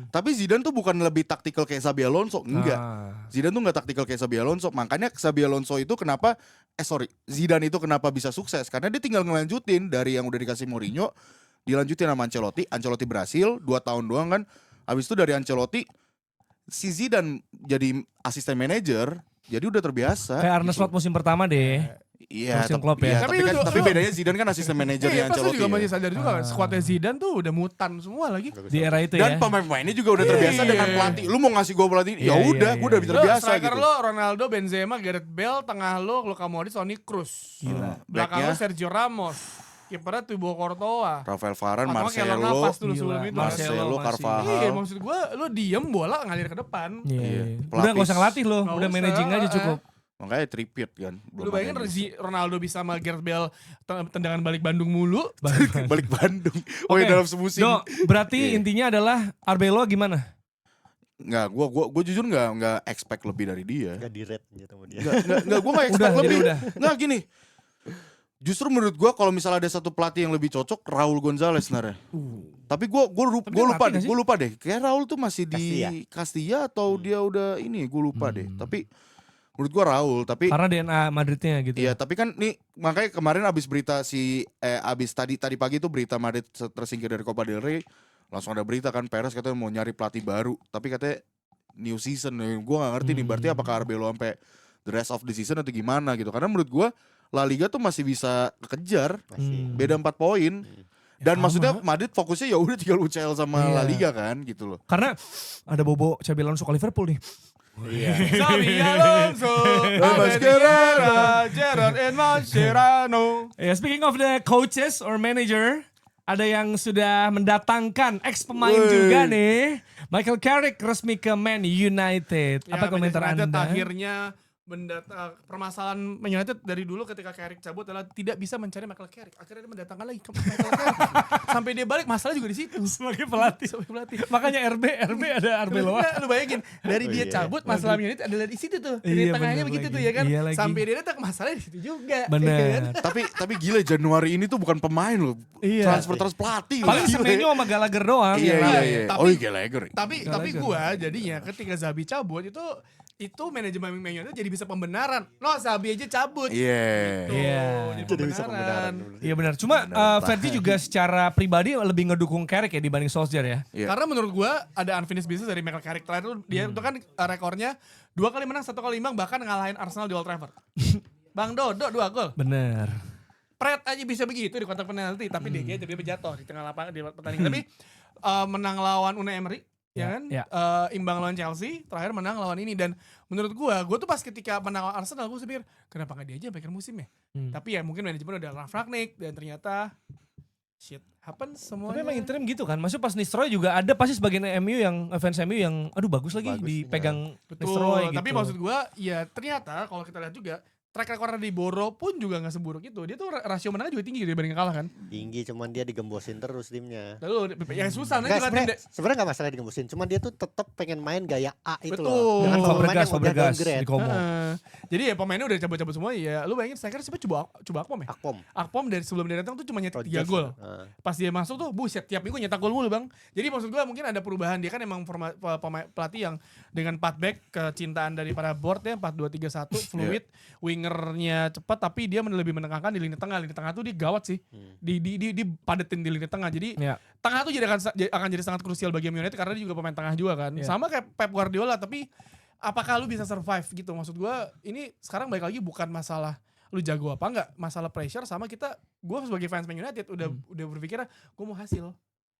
Tapi Zidane tuh bukan lebih taktikal kayak Xabi Alonso, enggak. Zidane tuh nggak taktikal kayak Xabi Alonso. Makanya Xabi Alonso itu kenapa Zidane itu kenapa bisa sukses? Karena dia tinggal ngelanjutin dari yang udah dikasih Mourinho, dilanjutin sama Ancelotti. Ancelotti berhasil 2 tahun doang kan. Habis itu dari Ancelotti si Zidane jadi asisten manajer, jadi udah terbiasa. Kayak Arne Slot musim pertama deh. Iya, musim Klopp ya. tapi, Tapi tapi bedanya Zidane kan asisten manajer Iya, pas lu Ancelotti. juga Ya. masih sadar juga skuadnya Zidane tuh udah mutan semua lagi. Di era itu Dan ya. pemain-pemainnya juga udah terbiasa Iya. dengan pelatih. Lu mau ngasih gue pelatih, Iya, ya udah, iya, gue udah iya. terbiasa Striker gitu. lo Ronaldo, Benzema, Gareth Bale, tengah lo Luka Modric, Toni Kroos. Gila. Belakang Backnya lo Sergio Ramos. Kipernya Thibaut Courtois. Rafael Varane, Atau Keylor Marcelo, Navas dulu Gila, sebelum itu. Marcelo. Marcelo, masih. Carvajal. Iya, maksud gue lo diem bola ngalir ke depan. Iya. Iya. Udah gak usah ngelatih lo, Nggak udah usah, managing aja cukup. Makanya tripit kan. Lu bayangin Ronaldo bisa sama Gareth Bale tendangan balik Bandung mulu. balik Bandung. Oh Oke. ya dalam semusim. Do, berarti Iya. intinya adalah Arbeloa gimana? Nggak, gue jujur nggak expect lebih dari dia. Gak di rate gitu sama dia. Nggak, gue nggak expect Udah, jadi lebih. udah. Nggak gini. Justru menurut gue kalau misalnya ada satu pelatih yang lebih cocok, Raul Gonzalez sebenarnya. Tapi gue Tapi dia lupa mati deh, nggak sih? gue lupa deh. Kayak Raul tuh masih di Castilla. Castilla atau dia udah ini, gue lupa deh. Tapi menurut gue Raul, tapi Karena DNA Madridnya gitu. iya, tapi kan nih makanya kemarin abis berita abis tadi pagi tuh berita Madrid tersingkir dari Copa del Rey, langsung ada berita kan Perez katanya mau nyari pelatih baru, tapi katanya new season. Gue nggak ngerti nih, berarti apakah Arbeloa sampai the rest of the season atau gimana gitu? Karena menurut gue La Liga tuh masih bisa kejar, Masih. beda 4 poin. Dan sama. maksudnya Madrid fokusnya ya udah tinggal UCL sama La Iya. Liga kan gitu loh. Karena ada Bobo Xabi Alonso ke Liverpool nih. Iya. Xabi Alonso, Abel Herrera, Gerrard and Mascherano. Ya, speaking of the coaches or manager, ada yang sudah mendatangkan ex pemain Woi. juga nih. Michael Carrick resmi ke Man United. Apa komentar Manchester United Anda? akhirnya permasalahan Man United dari dulu ketika Carrick cabut adalah tidak bisa mencari Michael Carrick. Akhirnya dia mendatangkan lagi ke Michael Carrick. Sampai dia balik masalah juga di situ. Sebagai pelatih. Sebagai pelatih. Makanya RB ada Arbeloa. Nah, lu bayangin dari Oh, dia iya. cabut masalah Man United adalah di situ tuh. Di Iya, tengahnya bener begitu lagi. tuh ya kan. Iya lagi. Sampai dia datang masalahnya di situ juga. Bener. ya kan? tapi gila Januari ini tuh bukan pemain loh. Iya. Transfer pelatih. Paling Gila. Semenyo sama Gallagher doang. Iya ya. iya iya. Tapi- Oh iya Gallagher. Tapi Gallagher. gua jadinya ketika Zabi cabut itu manajemen Man United jadi bisa pembenaran. No, Zabi aja cabut. Iya. Tuh, Iya. jadi Itu udah bisa pembenaran. Iya benar. Cuma Fergie juga secara pribadi lebih ngedukung Carrick ya dibanding Solskjaer ya. Iya. Karena menurut gua ada unfinished business dari Michael Carrick terakhir tuh dia itu kan rekornya 2 kali menang 1 kali imbang bahkan ngalahin Arsenal di Old Trafford. Bang Dodo 2 gol. Bener. Pret aja bisa begitu di kotak penalti tapi dia tiba-tiba jatuh di tengah lapangan di pertandingan. Tapi menang lawan Unai Emery ya kan? Ya. Imbang lawan Chelsea, terakhir menang lawan ini dan menurut gua tuh pas ketika menang lawan Arsenal gua pikir kenapa nggak dia aja yang akhir musim ya? Tapi ya mungkin manajemen udah Ralf Rangnick dan ternyata shit happen semuanya. Tapi emang interim gitu kan. Maksudnya pas Nistelrooy juga ada pasti sebagian MU yang fans MU yang aduh bagus lagi Bagus, dipegang Betul, Nistelrooy gitu. tapi maksud gua ya ternyata kalau kita lihat juga track record di Boro pun juga gak seburuk itu. Dia tuh rasio menangnya juga tinggi dibanding kalah kan. Tinggi, cuman dia digembosin terus timnya. Lalu ya susah nanti Enggak, latih sebenarnya gak masalah digembosin, cuman dia tuh tetap pengen main gaya A itu Betul. loh. Dengan pemain Fabregas yang udah downgrade. di Como. Jadi ya pemainnya udah cabut-cabut semua ya. Lu bayangin striker siapa coba Akpom ya? Akpom. Akpom dari sebelum dia datang tuh cuma nyetak 3 Rodgers. gol. Heeh. Pas dia masuk tuh buset tiap minggu nyetak gol mulu bang. Jadi maksud gua mungkin ada perubahan. Dia kan emang pelatih yang dengan 4 back kecintaan daripada board ya 4-2-3-1 fluid, wingernya cepat tapi dia lebih menekankan di lini tengah. Lini tengah tuh dia gawat sih. Di padetin di lini tengah. Jadi Ya. tengah tuh akan jadi sangat krusial bagi Man United karena dia juga pemain tengah juga kan. Ya. Sama kayak Pep Guardiola tapi apakah lu bisa survive gitu? Maksud gua ini sekarang balik lagi bukan masalah lu jago apa enggak, masalah pressure sama gua sebagai fans Man United udah berpikir gua mau hasil.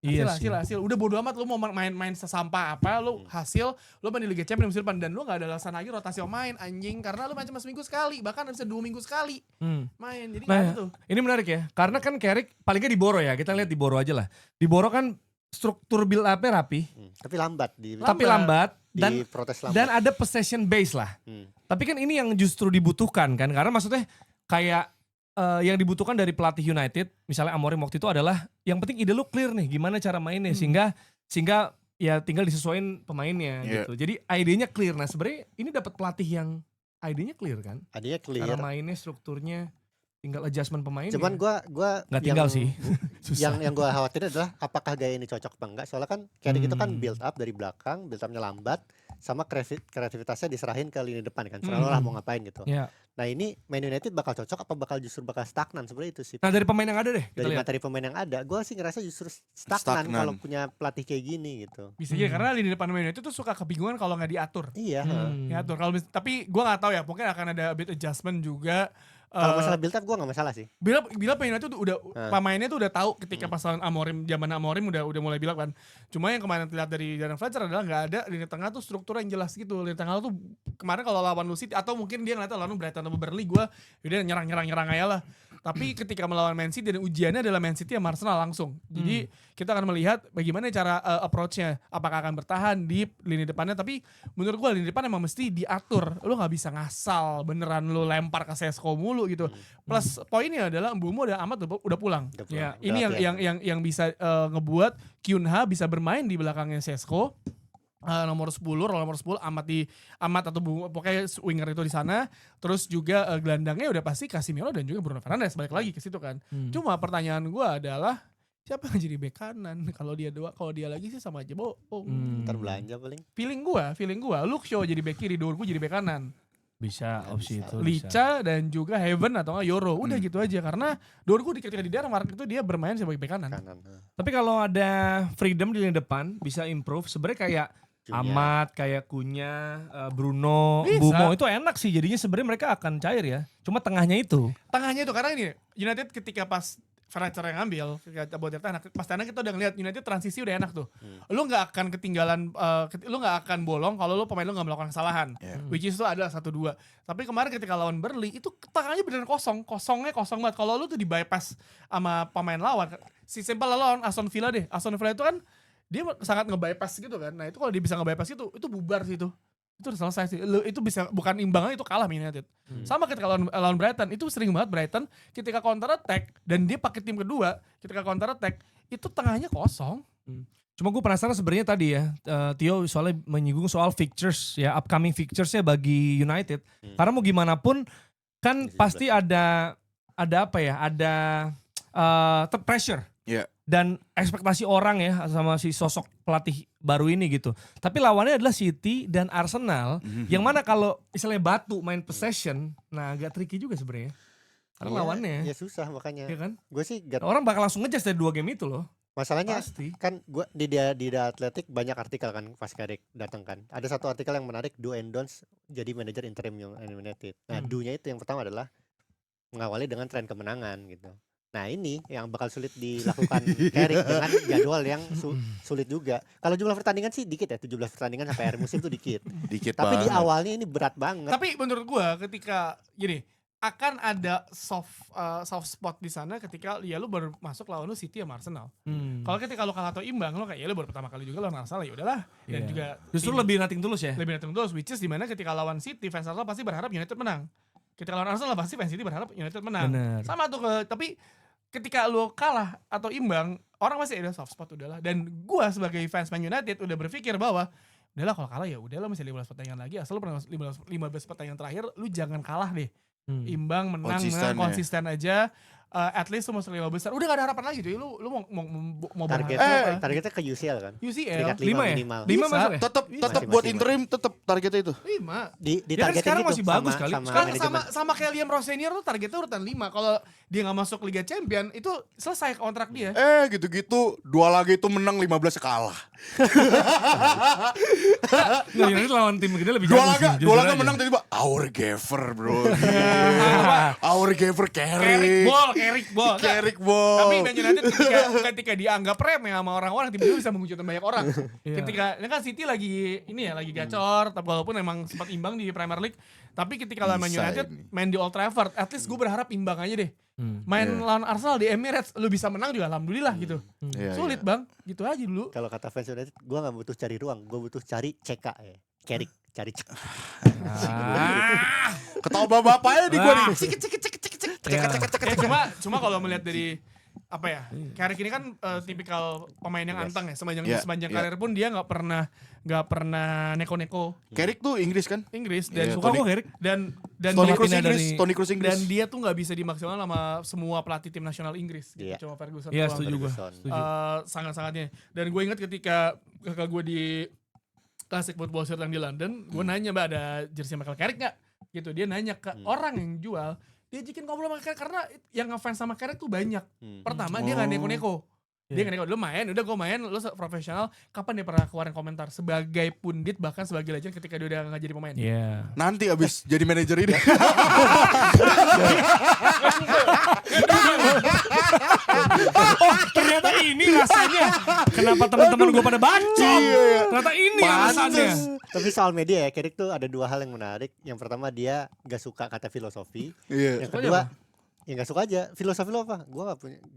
Iya sih. Hasil. Udah bodo amat lu mau main sesampah apa, lu hasil, lu main di Liga Champions musim depan dan lu enggak ada alasan lagi rotasi pemain anjing karena lu main cuma seminggu sekali, bahkan bisa 2 minggu sekali main. Jadi nggak ada Nah, tuh. ini menarik ya. Karena kan Carrick paling nggak di Boro ya. Kita lihat di Boro aja lah. Di Boro kan struktur build up-nya rapi, Tapi lambat tapi lambat dan protes lambat. dan ada possession base lah. Hmm. Tapi kan ini yang justru dibutuhkan kan. Karena maksudnya kayak yang dibutuhkan dari pelatih United, misalnya Amorim waktu itu adalah yang penting ide lu clear nih, gimana cara mainnya sehingga ya tinggal disesuaikan pemainnya Iya. gitu. Jadi idenya clear. Nah sebenarnya ini dapat pelatih yang idenya clear kan, Adanya clear. cara mainnya, strukturnya, tinggal adjustment pemainnya. Cuman gua nggak tinggal sih, susah. yang gue khawatir adalah apakah gaya ini cocok apa enggak. Soalnya kan Carrick itu kan Hmm. build up dari belakang, build upnya lambat, sama kreativitasnya diserahin ke lini depan kan. Serah lo lah mau ngapain gitu. Ya. Nah ini Man United bakal cocok apa justru bakal stagnan, sebenarnya itu sih. Nah dari pemain yang ada deh kita Dari lihat. materi pemain yang ada, gue sih ngerasa justru stagnan Stagnan. kalau punya pelatih kayak gini gitu. Bisa jadi karena lini depan Man United tuh suka kebingungan kalau nggak diatur. Iya. Diatur. Kalau tapi gue nggak tahu ya, mungkin akan ada a bit adjustment juga. Kalau masalah build up gue nggak masalah sih. Bila Man United tuh udah pemainnya tuh udah tahu ketika pas lawan zaman Amorim udah mulai bilang kan. Cuma yang kemarin terlihat dari Darren Fletcher adalah nggak ada lini tengah tuh struktur yang jelas gitu. Lini tengah tuh kemarin kalau lawan City atau mungkin dia ngeliatnya lawan Brighton atau Burnley, gue udah nyerang aja lah. Tapi ketika melawan Man City dan ujiannya adalah Man City sama Arsenal langsung. Jadi kita akan melihat bagaimana cara approach-nya. Apakah akan bertahan di lini depannya. Tapi menurut gue lini depan emang mesti diatur. Lu gak bisa ngasal beneran lu lempar ke Sesko mulu gitu. Plus poinnya adalah Mbeumo dan Ahmad udah pulang. Udah Ya, pulang. Ini Udah latihan. yang bisa ngebuat Kyunha bisa bermain di belakangnya Sesko. Nomor 10, role nomor 10 Amat atau pokoknya winger itu di sana. Terus juga gelandangnya udah pasti Casemiro dan juga Bruno Fernandes balik lagi ke situ kan. Cuma pertanyaan gue adalah siapa yang jadi bek kanan? Kalau dia lagi sih sama aja bohong. Ntar belanja paling. Feeling gua Luke Shaw jadi bek kiri, Dorgu jadi bek kanan. Bisa opsi bisa. itu. Licha dan juga Heaven atau nggak Yoro. Udah gitu aja karena Dorgu ketika di Denmark itu dia bermain sebagai bek kanan. Kanan. Tapi kalau ada freedom di lini depan bisa improve. Sebenarnya kayak Cunha. Amat, kayak Kunya, Bruno, Bisa. Mbeumo itu enak sih. Jadinya sebenarnya mereka akan cair ya. Cuma tengahnya itu. Tengahnya itu karena ini United ketika pas Fletcher yang ngambil ketika buat tanah, pas tanah kita udah ngeliat United transisi udah enak tuh. Lu nggak akan ketinggalan, lu nggak akan bolong kalau lu pemain lu nggak melakukan kesalahan. Which is itu adalah 1-2. Tapi kemarin ketika lawan Burnley itu tengahnya beneran kosongnya kosong banget. Kalau lu tuh di bypass sama pemain lawan, si simple lawan Aston Villa deh. Aston Villa itu kan dia sangat nge-bypass gitu kan. Nah itu kalau dia bisa nge-bypass itu bubar sih itu. Itu udah selesai sih. Itu bisa bukan imbang, itu kalah Man United. Sama ketika lawan Brighton, itu sering banget Brighton ketika counter attack dan dia pakai tim kedua, ketika counter attack itu tengahnya kosong. Cuma gue penasaran sebenarnya tadi ya, Tio soalnya menyinggung soal fixtures ya, upcoming fixturesnya bagi United. Karena mau gimana pun kan pasti ada apa ya, ada pressure. Iya. Dan ekspektasi orang ya sama si sosok pelatih baru ini gitu. Tapi lawannya adalah City dan Arsenal. Yang mana kalau istilahnya batu main possession, nah agak tricky juga sebenarnya. Karena Iya, lawannya, ya susah makanya. ya kan? Gue sih Orang bakal langsung ngejudge dari 2 game itu loh. masalahnya Pasti. kan gue di The Athletic banyak artikel kan pas Carrick datang kan. Ada satu artikel yang menarik, do and don'ts jadi manajer interim United. Nah, do-nya itu yang pertama adalah mengawali dengan tren kemenangan gitu. Nah ini yang bakal sulit dilakukan Carrick dengan jadwal yang sulit juga. Kalau jumlah pertandingan sih dikit ya, 17 pertandingan sampai akhir musim tuh dikit. Dikit Tapi di banget. awalnya ini berat banget. Tapi menurut gua ketika gini, akan ada soft spot di sana ketika ya lu baru masuk lawan lu City sama Arsenal. Kalau ketika lu kalah atau imbang, lu kayak ya lu baru pertama kali juga lawan Arsenal, ya udahlah. Dan Iya. juga Justru lebih nothing tulus ya. lebih datang terus, which is dimana ketika lawan City fans Arsenal pasti berharap United menang. Ketika lawan Arsenal pasti fans City berharap United menang. Bener. Sama tuh tapi ketika lu kalah atau imbang, orang masih ada soft spot udahlah. Dan gua sebagai fans Man United udah berpikir bahwa udahlah kalau kalah ya udahlah, masih 15 pertandingan lagi, asal lu pernah 15 pertandingan terakhir lu jangan kalah deh. Imbang, menang, konsisten aja. At least lu masuk 5 besar. Udah gak ada harapan lagi tuh. Lu mau Targetnya ke UCL kan. UCL Peringkat 5 5 ya? minimal. 5 masuk ya? Tetap Masih- buat masih- interim tetap targetnya itu. 5. Di Dia kan targetin sekarang gitu masih bagus sama, kali. sama Sekarang manajemen. sama kayak Liam Rosenior tuh targetnya urutan 5. Kalau dia gak masuk Liga Champion itu selesai kontrak dia. Gitu-gitu 2 lagi itu menang 15 kalah. Nggak, United lawan tim gede lebih 2 jago laga sih, jujur aja. menang tiba-tiba our Gaver bro. Our Gaver Carrick ball. Carrick ball. Tapi Man United ketika dianggap remeh sama orang-orang, tiba-tiba bisa mewujudkan banyak orang. Ketika ini kan City lagi gacor, tapi walaupun emang sempat imbang di Premier League, tapi ketika lawan Man Bisa United ini. main di Old Trafford, at least gue berharap imbang aja deh. Main lawan Arsenal di Emirates, lu bisa menang juga alhamdulillah gitu. Iya, Sulit bang, gitu aja dulu. Kalau kata fans United, gue gak butuh cari ruang, gue butuh cari CK ya. Carrick, cari CK. Ketawa bapaknya di gua nih. Ya. Cuma kalau melihat dari apa ya, Carrick ini kan tipikal pemain yang anteng ya, sepanjang karir pun dia nggak pernah neko-neko Carrick tuh Inggris kan? Inggris dan Iya, Suka kok Carrick. dan Toni dia Kroos pindah Inggris, dari- Toni Kroos Inggris. dan dia tuh nggak bisa dimaksimalkan sama semua pelatih tim nasional Inggris gitu, Iya. cuma Ferguson Iya, doang. setuju gue. Ferguson. Sangat-sangatnya. Dan gue ingat ketika kakak gue di Classic Football Shirt yang di London, gue nanya, Mbak, ada jersey Michael Carrick nggak? Gitu, dia nanya ke orang yang jual, dia jikin ngobrol sama Carrick karena yang ngefans sama Carrick tuh banyak. Pertama dia nggak neko-neko. Dia nggak neko, lu main, udah gue main, lu profesional. Kapan dia pernah keluarin komentar sebagai pundit bahkan sebagai legend ketika dia udah nggak jadi pemain? Iya. Nanti abis jadi manajer ini. Oh, ternyata ini rasanya. Kenapa teman-teman gue pada bacot? Iya. Ternyata ini Pantes. alasannya. Tapi soal media ya, Carrick tuh ada dua hal yang menarik. Yang pertama dia gak suka kata filosofi. Iya. Yang kedua, ya gak suka aja. Filosofi lo apa? Gue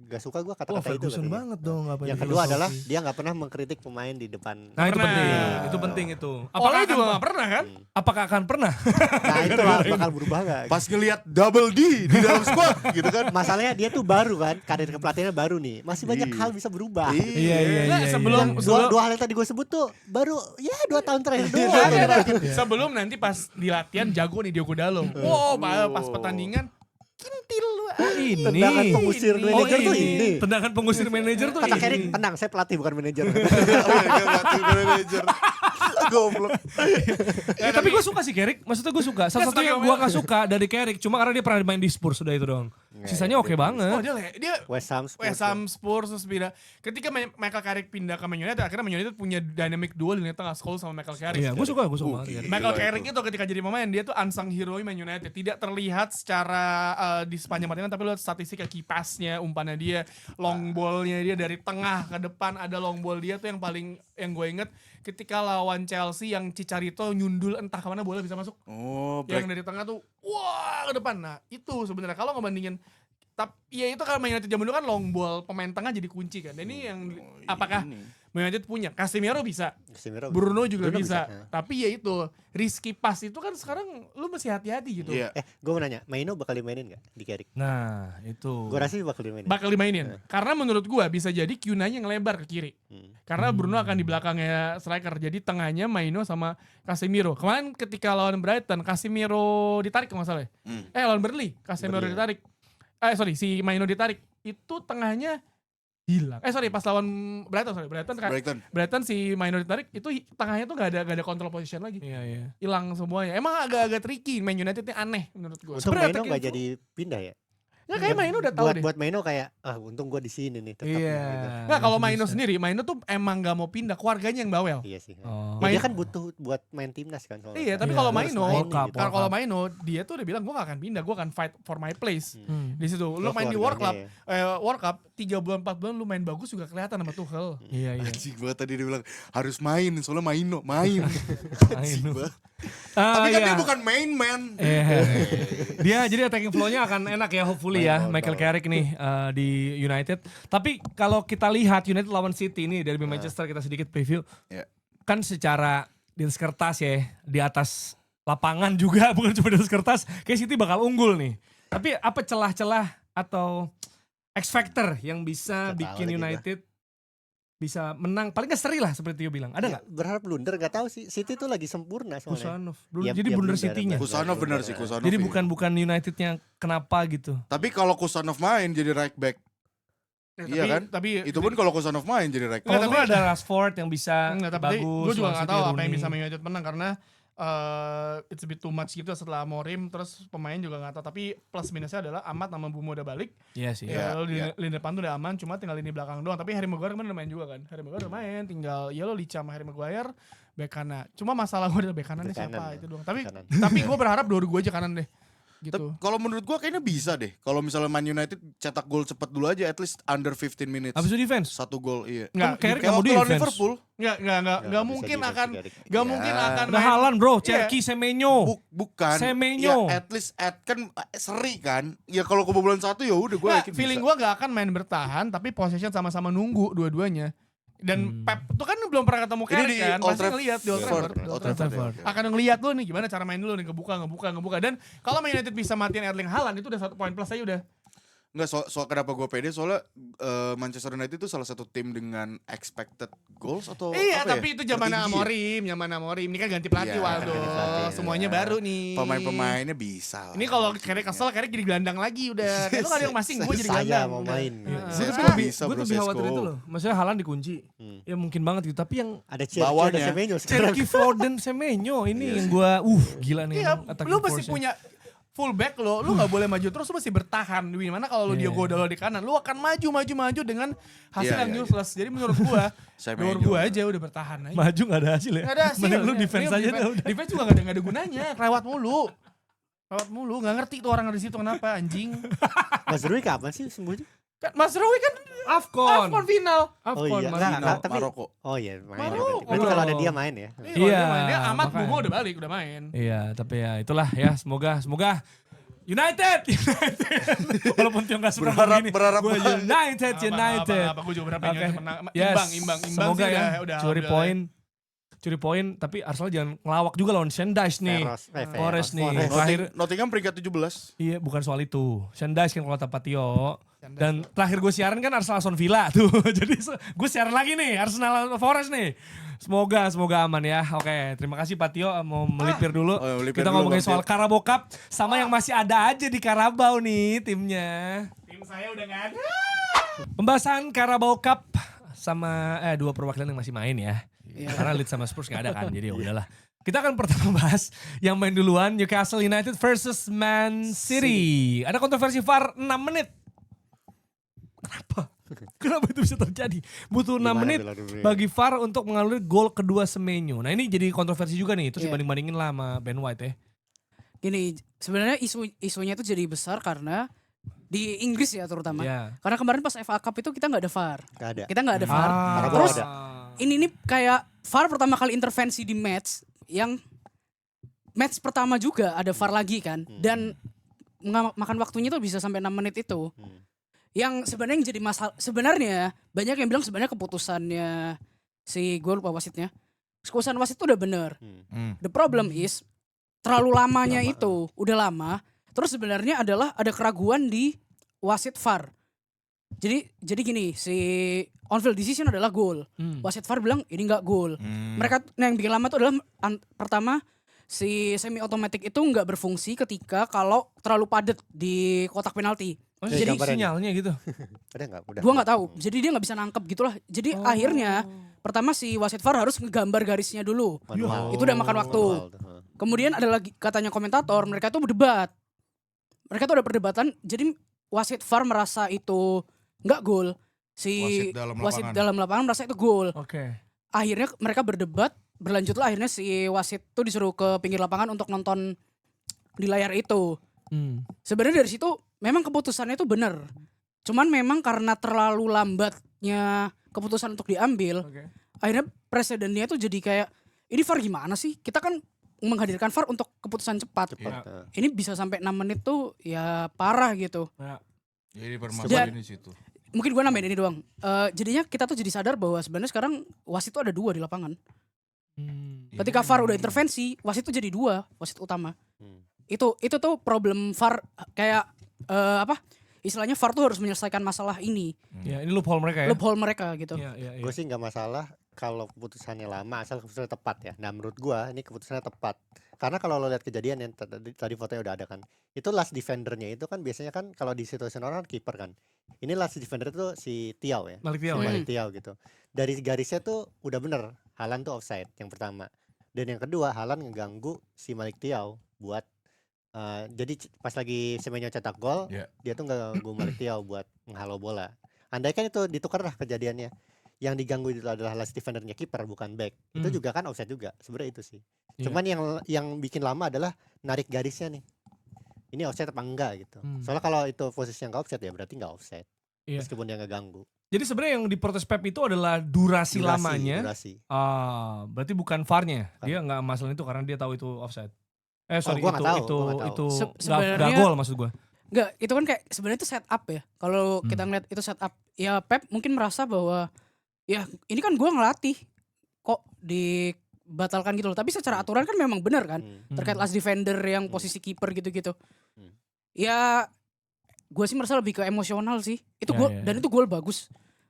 gak suka gue Wah, kata-kata itu. Ferguson katanya. banget dong. ngapain Yang di kedua filosofi. adalah dia gak pernah mengkritik pemain di depan. Nah itu Pernah. penting. Itu penting itu. Apalagi juga nggak pernah kan? Apakah akan pernah? Nah itu bakal berubah gak? Pas ngelihat double D di dalam squad gitu kan. Masalahnya dia tuh baru kan, karir kepelatihannya baru nih. Masih banyak Iya. hal bisa berubah. Iya. Nggak, sebelum- Dua hal yang tadi gue sebut tuh baru ya 2 tahun terakhir doang. Sebelum nanti pas di latihan jago nih Diogo Dalot. Wow, pas pertandingan kintil lu. Ini. Tendangan pengusir manajer tuh ini. Tendangan pengusir manajer tuh Kata ini. Carrick, tenang saya pelatih bukan manajer. Manajer. Goblok. Tapi gue suka sih Carrick. Maksudnya gue suka. Salah satu yang gue gak suka dari Carrick cuma karena dia pernah main di Spurs sudah itu dong. Sisanya oke Oh, banget. dia West Ham Spurs. West Ham Spurs terus pindah. Ketika Michael Carrick pindah ke Man United, akhirnya Man United punya dynamic duel di tengah, Scholes sama Michael Carrick. Iya, gue suka banget Carrick. Michael Gila Carrick itu ketika jadi pemain dia tuh unsung hero Man United, tidak terlihat secara di sepanjang pertandingan, tapi lu lihat statistik kayak key pass-nya, umpannya dia, long ball-nya dia dari tengah ke depan, ada long ball dia tuh yang paling yang gue inget ketika lawan Chelsea yang Chicharito nyundul entah kemana bola bisa masuk, Oh, yang dari tengah tuh wah ke depan. Nah itu sebenarnya kalau ngebandingin ya itu kalau Man United zaman dulu kan long ball pemain tengah jadi kunci kan. Dan ini yang apakah Man United punya? Casemiro bisa, Casemiro Bruno juga Bruno bisa. bisa. Tapi ya itu risky pass itu kan sekarang lu mesti hati-hati gitu. Iya. gue mau nanya, Maino bakal dimainin gak di Carrick? Nah itu. Gue rasa sih bakal dimainin. Bakal dimainin. Karena menurut gua bisa jadi Cunha-nya ngelebar ke kiri. Karena Bruno akan di belakangnya striker. Jadi tengahnya Maino sama Casemiro. Kemarin ketika lawan Brighton, Casemiro ditarik kalau nggak salah ya. Lawan Burnley, Casemiro Burnley. ditarik. Si Maino ditarik. Itu tengahnya hilang. Pas lawan Brighton si Maino ditarik, itu tengahnya tuh gak ada control position lagi. Iya. Hilang semuanya. Emang agak-agak tricky. Man United ini aneh menurut gua. Untung Sebenarnya Maino attacking gak jadi pindah ya? Ya kayak Maino udah tahu deh. Buat Maino kayak, untung gue di sini nih tetap. Iya. Gitu. Nggak, kalau Masih Maino bisa. sendiri, Maino tuh emang gak mau pindah, keluarganya yang bawel. Iya sih. Oh. Ya, dia Main- kan butuh buat main timnas kan. soalnya. Iya, tapi Iya, kalau harus Maino, main World Cup, gitu. kalau World Cup. Maino dia tuh udah bilang gue gak akan pindah, gue akan fight for my place. Di situ, lu Oh, main di World Cup, keluarganya World Cup 3 bulan 4 bulan lu main bagus juga kelihatan sama Tuchel. Iya. Anjing banget tadi dia bilang harus main soalnya main. Anjing Maino. banget. Tapi kan iya. dia bukan main man. Iya. Dia jadi attacking flow-nya akan enak ya hopefully ya Michael Carrick nih di United. Tapi kalau kita lihat United lawan City ini dari Manchester kita sedikit preview. Ya. Kan secara di atas kertas ya, di atas lapangan juga bukan cuma di atas kertas, kayak City bakal unggul nih. Tapi apa celah-celah atau X factor yang bisa Nggak tahu bikin lagi gua. United bisa menang paling gak seri lah seperti Tio bilang. Ada Ya, nggak? berharap blunder gak tahu sih. City tuh lagi sempurna soalnya. Kusanov. Ya, Jadi ya blunder blunder, City-nya. benar. Kusanov benar sih Kusanov. Jadi iya. bukan Unitednya kenapa gitu. Tapi kalau Kusanov main jadi right back. Iya kan? Tapi Itu pun kalau Kusanov main jadi right back. Kalau tapi gue ada Rashford yang bisa enggak, tapi bagus. gue juga gak City, tahu apa yang Rooney. bisa Man United menang karena it's a bit too much gitu setelah Morim, terus pemain juga gak tahu. Tapi plus minusnya adalah Ahmad sama Bumo udah balik. Iya sih. Iya. Ya, lo di lini depan tuh udah aman, cuma tinggal lini belakang doang. Tapi Harry Maguire kemarin udah main juga kan. Harry Maguire udah main, tinggal ya lo Licha sama Harry Maguire bek kanan. Cuma masalah gue adalah bek kanannya Bek kanan, siapa ya. itu doang. Tapi Bek kanan. tapi gue berharap dua-dua aja kanan deh. Gitu. Tapi kalau menurut gua kayaknya bisa deh. Kalau misalnya Man United cetak gol cepet dulu aja at least under 15 minutes. Abis itu defense. Satu gol iya. Nggak, Kan Carrick Kayak mau waktu lawan defense. Liverpool. Nggak bisa mungkin defense akan Carrick. nggak Ya. mungkin akan Ada Haaland bro, Cherky, Iya. Semenyo. Bukan. Semenyo. Ya at least kan seri kan. Ya kalau kebobolan satu ya udah gue Nggak, yakin feeling bisa. gue gak akan main bertahan, tapi possession sama-sama nunggu dua-duanya. Dan Pep tuh kan belum pernah ketemu Ini Carrick di kan, Old pasti ngeliat di Old Trafford. Di Old Old Trafford. Trafford, ya, oke. Akan ngeliat lu nih gimana cara main dulu nih, ngebuka. Dan kalau Man United bisa matiin Erling Haaland itu udah 1 poin plus aja udah. Enggak, soal kenapa gue pede soalnya Manchester United itu salah satu tim dengan expected goals atau Iya, apa tapi ya? itu zaman Tertinggi ya? Amorim. Ini kan ganti pelatih Iya, Waldo. ganti pelatih, Semuanya iya. baru nih. Pemain-pemainnya bisa lah. Ini kalau Carrick kesel, Carrick jadi gelandang lagi udah. Kayak lu gak ada yang masing, gue jadi Saya gelandang. mau udah. main. Gue Sesko tuh lebih, bisa, gue bro, tuh lebih khawatir Sesko. itu loh. Maksudnya Haaland dikunci. Ya mungkin banget gitu. Tapi yang Ada Cherki, ada Bawahnya. Semenyo sekarang. Cherky Foden Semenyo ini yang gue gila nih. Iya, emang attacking lu mesti force-nya. punya fullback lo gak boleh maju terus, lu mesti bertahan. Dimana kalau lu Iya. Diogo Dalot di kanan, lu akan maju dengan hasil Iya, yang iya, useless. Jadi menurut gua, Semenyo. gua aja udah bertahan aja. Maju gak ada hasil ya? Gak ada hasil. Mending lu ya. defense Ini aja dah udah. Defense juga gak ada gunanya, lewat mulu, gak ngerti tuh orang di situ kenapa anjing. Mas Rui kapan sih sembuhnya? Kan Mas Rowi kan Afcon. Afcon final. Oh Afcon iya, Mas. enggak, Final, tapi Maroko. oh iya main. Maroko. Berarti kalau ada dia main ya. Kalau dia Iya, main, dia Ahmad makanya. Bungo udah balik, udah main. Iya, tapi ya itulah ya. Semoga United. Walaupun Tio gak suka Berharap- begini. berharap Gue banget. United. Apa gue juga berapa Oke. menang. Yes. Imbang Semoga sih ya udah curi alhamdulillah. poin. Tapi Arsenal jangan ngelawak juga lawan Shendice nih. Forest nih. Forest. Terakhir Nottingham peringkat 17. iya bukan soal itu. Shendice kan kalau kata Tio. Dan terakhir gue siaran kan Arsenal Aston Villa tuh. Jadi gue siaran lagi nih Arsenal Forest nih. Semoga aman ya. Oke, terima kasih Pak Tio mau melipir dulu. Oh, melipir Kita dulu, ngomongin Bang soal Tio. Carabao Cup sama yang masih ada aja di Carabao nih timnya. Tim saya udah gak ada. Pembahasan Carabao Cup sama dua perwakilan yang masih main ya. Karena Leeds sama Spurs gak ada kan, jadi ya udahlah. Kita akan pertama bahas yang main duluan Newcastle United versus Man City. Ada kontroversi VAR 6 menit. Kenapa itu bisa terjadi? Butuh 6 Gimana menit bela dulu ya? bagi VAR untuk menganulir gol kedua Semenyo. Nah ini jadi kontroversi juga nih, terus Iya. dibanding-bandingin lah sama Ben White ya. Gini, sebenarnya isunya itu jadi besar karena di Inggris ya terutama. Iya. Karena kemarin pas FA Cup itu kita nggak ada VAR. Gak ada. Kita nggak ada VAR. Carabao Terus ada. ini kayak VAR pertama kali intervensi di match yang match pertama juga ada VAR lagi kan. Dan makan waktunya tuh bisa sampai 6 menit itu. Yang sebenarnya yang jadi masalah, sebenarnya banyak yang bilang sebenarnya keputusannya si gue lupa wasitnya. Keputusan wasit itu udah bener. The problem is terlalu lamanya Lama. itu, udah lama. Terus sebenarnya adalah ada keraguan di wasit VAR. Jadi gini, si on field decision adalah gol. Wasit VAR bilang ini enggak gol. Mereka yang bikin lama itu adalah pertama si semi otomatis itu nggak berfungsi ketika kalau terlalu padat di kotak penalti. Oh, Jadi jadi gambaran. sinyalnya gitu. Ada nggak? Udah. Gua nggak tahu. Jadi dia nggak bisa nangkep gitulah. Jadi akhirnya pertama si wasit VAR harus ngegambar garisnya dulu. Manual. Itu udah makan waktu. Manual tuh, ha. Kemudian ada lagi katanya komentator, mereka tuh berdebat. Mereka tuh ada perdebatan. Jadi wasit VAR merasa itu nggak gol. Si wasit dalam lapangan merasa itu gol. Oke. Akhirnya mereka berdebat. Berlanjutlah akhirnya si wasit tuh disuruh ke pinggir lapangan untuk nonton di layar itu. Sebenarnya dari situ memang keputusannya itu benar. Cuman memang karena terlalu lambatnya keputusan untuk diambil, Oke. akhirnya presidennya itu jadi kayak ini VAR gimana sih? Kita kan menghadirkan VAR untuk keputusan cepat. Cepat. Iya. ha. Ini bisa sampai 6 menit tuh ya parah gitu. Jadi Dan- permasalahan di situ. Mungkin gue nambahin ini doang. Jadinya kita tuh jadi sadar bahwa sebenarnya sekarang wasit tuh ada 2 di lapangan. Ketika VAR udah intervensi, wasit tuh jadi 2, wasit utama. Hmm. Itu tuh problem VAR kayak istilahnya VAR tuh harus menyelesaikan masalah ini, Ya, ini loophole mereka ya. loophole mereka gitu. Iya, iya, iya. Gue sih nggak masalah kalau keputusannya lama asal keputusannya tepat ya. Nah menurut gua ini keputusannya tepat. Karena kalau lo lihat kejadian yang tadi fotonya udah ada kan, itu last defendernya itu kan biasanya kan kalau di situasi orang kiper kan. Ini last defender itu si Tiao ya, Malik si Thiaw. Malik Thiaw gitu. Dari garisnya tuh udah bener, Haaland tuh offside yang pertama. Dan yang kedua Haaland ngeganggu si Malik Thiaw buat jadi pas lagi Semenyo cetak gol, Iya. dia tuh ngeganggu Malik Thiaw buat menghalau bola. Andai kan itu ditukar lah kejadiannya, yang diganggu itu adalah last defendernya kiper bukan back, itu juga kan offside juga sebenarnya itu sih. Iya. Cuman yang bikin lama adalah narik garisnya nih, ini offside apa enggak gitu. Soalnya kalau itu posisinya nggak offside ya berarti nggak offside, Iya. meskipun dia ngeganggu. Jadi sebenarnya yang diprotes Pep itu adalah durasi lamanya. Durasi. Berarti bukan VAR-nya. Dia nggak masalah itu karena dia tahu itu offside. Sorry, gua nggak tahu, itu gua nggak tahu. itu nggak Sebenarnya- gol maksud gua. Enggak, itu kan kayak sebenarnya itu setup ya. Kalau kita ngeliat itu setup, ya Pep mungkin merasa bahwa Ya ini kan gue ngelatih kok dibatalkan gitu loh. Tapi secara aturan kan memang benar kan. Terkait last defender yang posisi kiper gitu-gitu. Ya gue sih merasa lebih ke emosional sih. Itu Ya, gol ya, dan ya. itu gol bagus.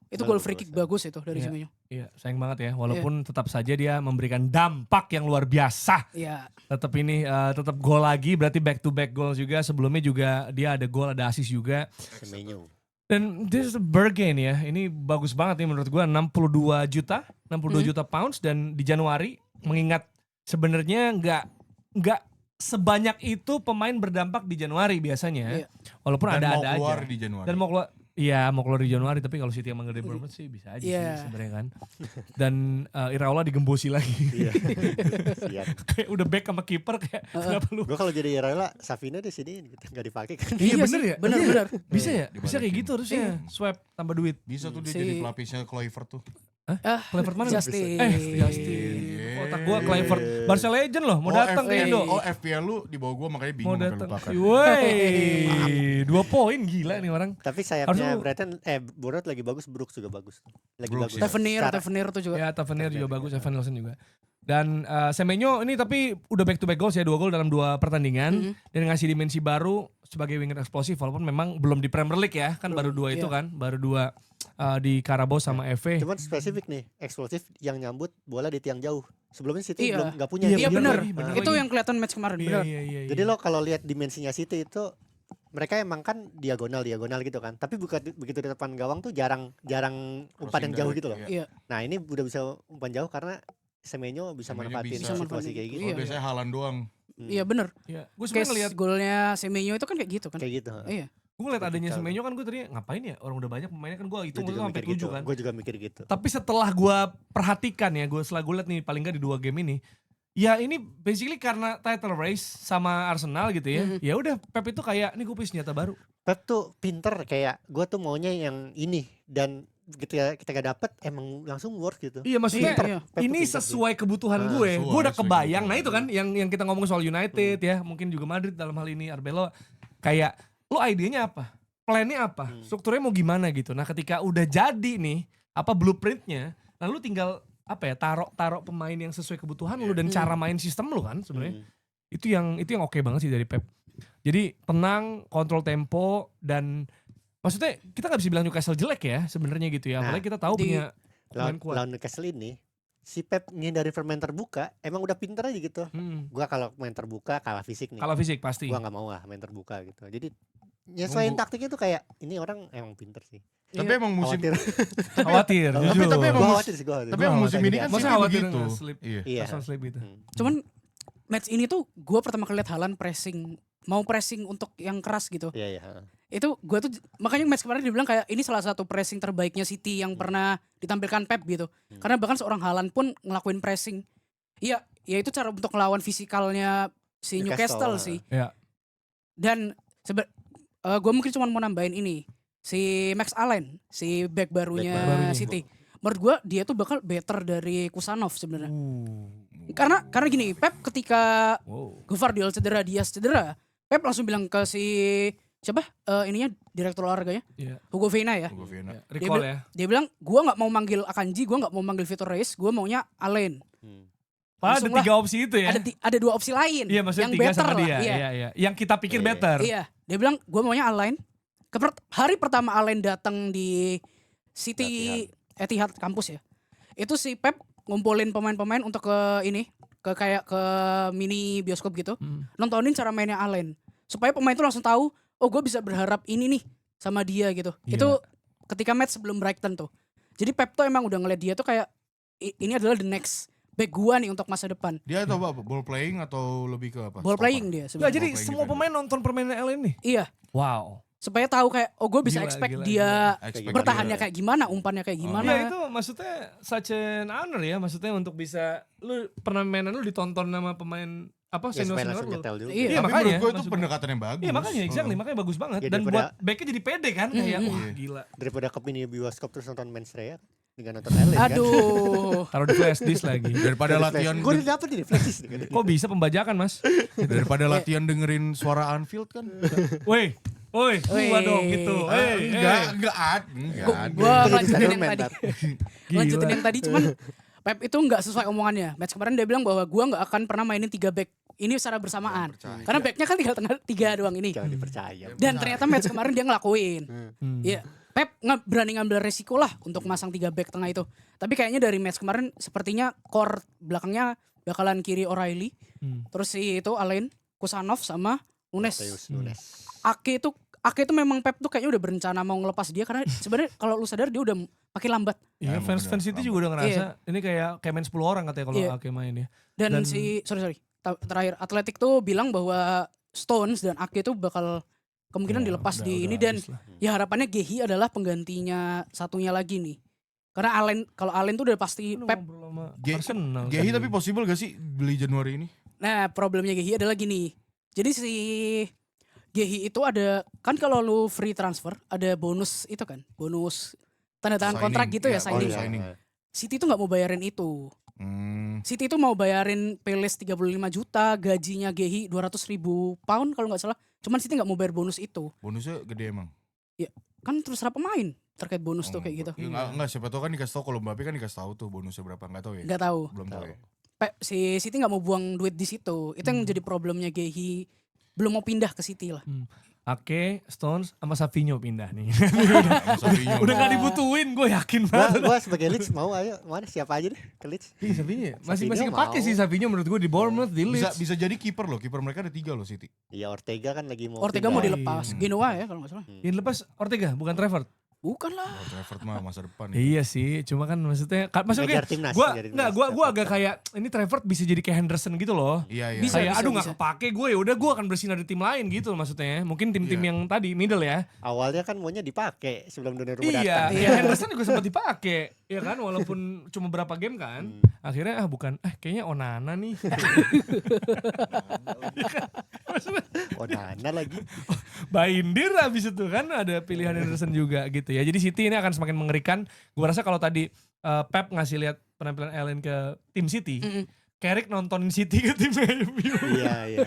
Itu gol free kick Bagus. bagus itu dari Iya. Semenyo. Iya, sayang banget ya. Walaupun tetap saja dia memberikan dampak yang luar biasa. Iya. Tetap tetap gol lagi, berarti back to back goal juga. Sebelumnya juga dia ada gol, ada assist juga. Semenyo. Dan this is a bargain ya. Ini bagus banget nih menurut gua, 62 juta pounds, dan di Januari, mengingat sebenarnya nggak sebanyak itu pemain berdampak di Januari biasanya. Iya. Walaupun Dan mau ada keluar aja. di Januari. Dan mau keluar di Januari, tapi kalau City yang manggil dari Bournemouth sih bisa aja Iya. sih sebenarnya kan. Dan Iraola digembosi lagi. Iya. Siap. Kayak udah back sama kiper kayak kenapa lu? Gue kalau jadi Iraola, Safina di sini gitu, nggak dipakai kan. Iya, bener sih, ya? Bener-bener. Bisa ya? Bisa kayak Dibalikin. gitu harusnya. Swap tambah duit. Bisa tuh dia Si- jadi pelapisnya Kluivert tuh. Kluivert mana? Justin. Justin. Otak gua Kluivert. Barca legend loh, mau datang ke Indo. Oh FPL lu di bawah gua makanya bingung Mau sampai datang. lupakan. Woi, 2 poin gila nih orang. Tapi sayapnya Harusnya- Brighton, Bournemouth lagi bagus, Brooks juga bagus. Lagi Brooks, bagus. ya. Secara- Tavernier tuh juga. Ya, Tavernier juga bagus, Evan Nelson juga. Dan Semenyo ini tapi udah back to back goals ya, 2 gol dalam 2 pertandingan dan ngasih dimensi baru sebagai winger eksplosif, walaupun memang belum di Premier League ya, kan baru 2 itu iya. kan, baru 2 di Carabao sama FA. Cuman spesifik nih, eksplosif yang nyambut bola di tiang jauh. Sebelumnya City Iya. belum nggak punya. Iya, Iya gitu. bener. bener Itu lagi. yang kelihatan match kemarin. Iya, Bener. iya. Jadi lo kalau lihat dimensinya City itu mereka emang kan diagonal gitu kan. Tapi begitu di depan gawang tuh jarang umpan yang jauh gitu loh. Iya. Nah, ini udah bisa umpan jauh karena Semenyo bisa Semenyo manfaatin bisa. situasi kayak gitu. Kalau Iya. biasanya Haaland doang. Iya bener. Iya. Gue Case sebenarnya ngeliat golnya Semenyo itu kan kayak gitu kan. Kayak gitu. Iya. gue ngeliat adanya Vertikal. Semenyo kan gue tadi ngapain ya, orang udah banyak pemainnya kan, gue hitung Gue juga sampai mikir 7 gitu. kan. Gue juga mikir gitu. Tapi setelah gue perhatikan ya, setelah gue liat nih paling gak di 2 game ini, ya ini basically karena title race sama Arsenal gitu ya. Ya udah Pep itu kayak, nih gue punya senjata baru. Pep tuh pinter, kayak gue tuh maunya yang ini, dan kita gak dapet emang langsung work gitu. Iya maksudnya Iya. Pep tuh ini pinter sesuai kebutuhan Ah, gue. sesuai, Gue udah sesuai kebayang. kebutuhan. Nah itu kan yang kita ngomong soal United ya, mungkin juga Madrid dalam hal ini, Arbelo. Kayak lo idenya apa? Plannya apa? Strukturnya mau gimana gitu. Nah ketika udah jadi nih, apa blueprintnya, lalu tinggal apa ya, taruh pemain yang sesuai kebutuhan lu dan cara main sistem lu kan sebenarnya. Itu yang oke banget sih dari Pep. Jadi tenang, kontrol tempo, dan maksudnya kita nggak bisa bilang Newcastle jelek ya sebenarnya gitu ya. Nah, Apalagi kita tahu di- punya pemain kuat. Lawan Newcastle ini, si Pep ngindarin pemain terbuka, emang udah pinter aja gitu. Gua kalau main terbuka kalah fisik nih. Kalau fisik pasti. Gua nggak mau lah main terbuka gitu. Jadi nyesuaiin Nunggu. taktiknya tuh kayak ini orang emang pinter sih. Tapi emang musim Khawatir. Khawatir, Tapi- jujur. tapi emang Gua mus- khawatir sih, gua khawatir. Tapi emang musim ini kan Masa City khawatir begitu. nge-slip? Iya. Iya. Personal sleep gitu. Cuman match ini tuh gue pertama kali lihat Haaland mau pressing untuk yang keras gitu. Iya, iya. Itu gue tuh makanya match kemarin dibilang kayak ini salah satu pressing terbaiknya City yang pernah ditampilkan Pep gitu. Karena bahkan seorang Haaland pun ngelakuin pressing. Iya, ya itu cara untuk melawan fisikalnya si Newcastle sih. Iya. Dan gue mungkin cuma mau nambahin ini. Si Max Allen, si back barunya barunya. City. Menurut gue dia tuh bakal better dari Kusanov sebenarnya. Karena gini, Pep ketika Wow. Gvardiol cedera, Diaz cedera, Pep langsung bilang ke si siapa ininya direktur olahraganya, Iya. Hugo Veina ya. Hugo Viana. Iya. Recall ya. Dia bilang gua nggak mau manggil Akanji, gua nggak mau manggil Vitor Reis, gua maunya Allen. Padahal ada Langsung 3 opsi itu ya. Ada 2 opsi lain Iya maksudnya yang 3 better sama lah. dia. Iya. Iya, iya. Yang kita pikir Iya. better. Iya, dia bilang gua maunya Allen. Hari pertama Allen datang di City Etihad kampus ya. Itu si Pep ngumpulin pemain-pemain untuk ke kayak ke mini bioskop gitu. Nontonin cara mainnya Allen. Supaya pemain itu langsung tahu, oh gue bisa berharap ini nih sama dia gitu. Gila. Itu ketika match sebelum Brighton tuh. Jadi Pep tuh emang udah ngeliat dia tuh kayak ini adalah the next back gua nih untuk masa depan. Dia atau apa? Ball playing atau lebih ke apa? Ball Stopper? playing dia Nggak, sebenarnya. jadi Playing semua defender. pemain nonton permainan Allen nih. Iya, Wow. supaya tahu kayak oh gue bisa Gila, expect gila, dia Expect bertahannya dia. kayak gimana, umpannya kayak gimana. Iya itu maksudnya such an honor ya, maksudnya untuk bisa lu permainan lu ditonton sama pemain apa Ya, supaya senior langsung lu. nyetel juga. Iya, Tapi makanya, menurut gue itu maksudnya. pendekatan yang bagus. Iya makanya exactly, makanya bagus banget. Ya, Dan daripada- buat backnya jadi pede kan, kayak wah Iya. gila. Daripada ke mini bioskop terus nonton Men's Raya dengan nonton Allen kan. Aduh. Taruh di flash disk lagi. Daripada latihan Gue udah dapet ini flash disk. Kok bisa pembajakan mas? daripada latihan dengerin suara Anfield kan. Woi, Woi, gua dong gitu. Enggak. Gue lanjutin yang Jerman, tadi. Tar. Lanjutin yang tadi cuman Pep itu nggak sesuai omongannya. Match kemarin dia bilang bahwa gue nggak akan pernah mainin 3 back ini secara bersamaan. percaya. Karena backnya kan tinggal tengah 3 doang ini. Jangan dipercaya. Dan ternyata match kemarin dia ngelakuin. Hmm. Iya. Pep nggak berani ngambil resiko lah untuk masang 3 back tengah itu. Tapi kayaknya dari match kemarin sepertinya core belakangnya bakalan kiri O'Reilly. Terus si itu Alain, Kusanov sama Nunes. Mateus Nunes. Ake itu memang Pep tuh kayaknya udah berencana mau ngelepas dia karena sebenarnya kalau lu sadar dia udah makin lambat. Iya, Emang fans bener, City lambat. juga udah ngerasa ini kayak main 10 orang katanya kalau Iya. Ake main ya. Dan, Dan- si terakhir Atletik tuh bilang bahwa Stones dan Ake itu bakal kemungkinan Ya, dilepas udah- di udah ini dan habis lah. ya harapannya Gehi adalah penggantinya satunya lagi nih. Karena kalau Allen tuh udah pasti Lu Pep. ngobrol sama Ge- Arsenal. Gehi kan. tapi possible gak sih beli Januari ini? Nah, problemnya Gehi adalah gini. Jadi si Gehi itu ada kan kalau lu free transfer ada bonus itu kan, bonus tanda tangan Signing, kontrak gitu ya ya, signing. bonus signing. City itu nggak mau bayarin itu. Hmm. City itu mau bayarin Peles 35 juta, gajinya Gehi 200.000 pound kalau nggak salah. Cuman City nggak mau bayar bonus itu. Bonusnya gede emang. Kan terserah pemain terkait bonus tuh kayak gitu. Enggak, siapa tahu kan dikasih tahu kalau Mbappe kan dikasih tahu tuh bonusnya berapa, enggak tahu ya. Nggak tahu. Belum tahu ya. Si City nggak mau buang duit di situ. Itu yang jadi problemnya Gehi. Belum mau pindah ke City lah. Ake, Stones sama Savinho pindah nih. Sama Savinho. Udah gak dibutuhin, gue yakin banget. Gua sebagai Leeds mau ayo mana siapa aja deh ke Leeds. Iya, Savinho masih Savinho kepake mau. sih Savinho menurut gue di Bournemouth, di bisa Leeds. bisa jadi kiper loh. Kiper mereka ada 3 loh City. Iya Ortega kan lagi mau. Ortega mau pindah. dilepas. Iya. Genoa ya kalau nggak salah. Yang lepas Ortega, bukan Trevor. Bukan lah. Oh, Trafford mah masa depan. Iya sih, cuma kan maksudnya Ngejar kayak timnas, gua ngejar enggak timnas. gua agak kayak ini Trevor bisa jadi kayak Henderson gitu loh. Iya, iya. Bisa. Kayak aduh nggak bisa. kepake gue ya udah gue akan bersinar di tim lain gitu maksudnya. Mungkin tim-tim Iya. yang tadi middle ya. Awalnya kan maunya dipakai sebelum Donnarumma Iya, datang. iya Henderson juga sempat dipakai. Ya kan walaupun cuma berapa game kan. Akhirnya kayaknya Onana nih. Oh Nana lagi. Baindir abis itu kan ada pilihan Henderson juga gitu ya. Jadi City ini akan semakin mengerikan. Gue rasa kalau tadi Pep ngasih lihat penampilan Allen ke tim City, Carrick nontonin City ke tim MU. Iya iya.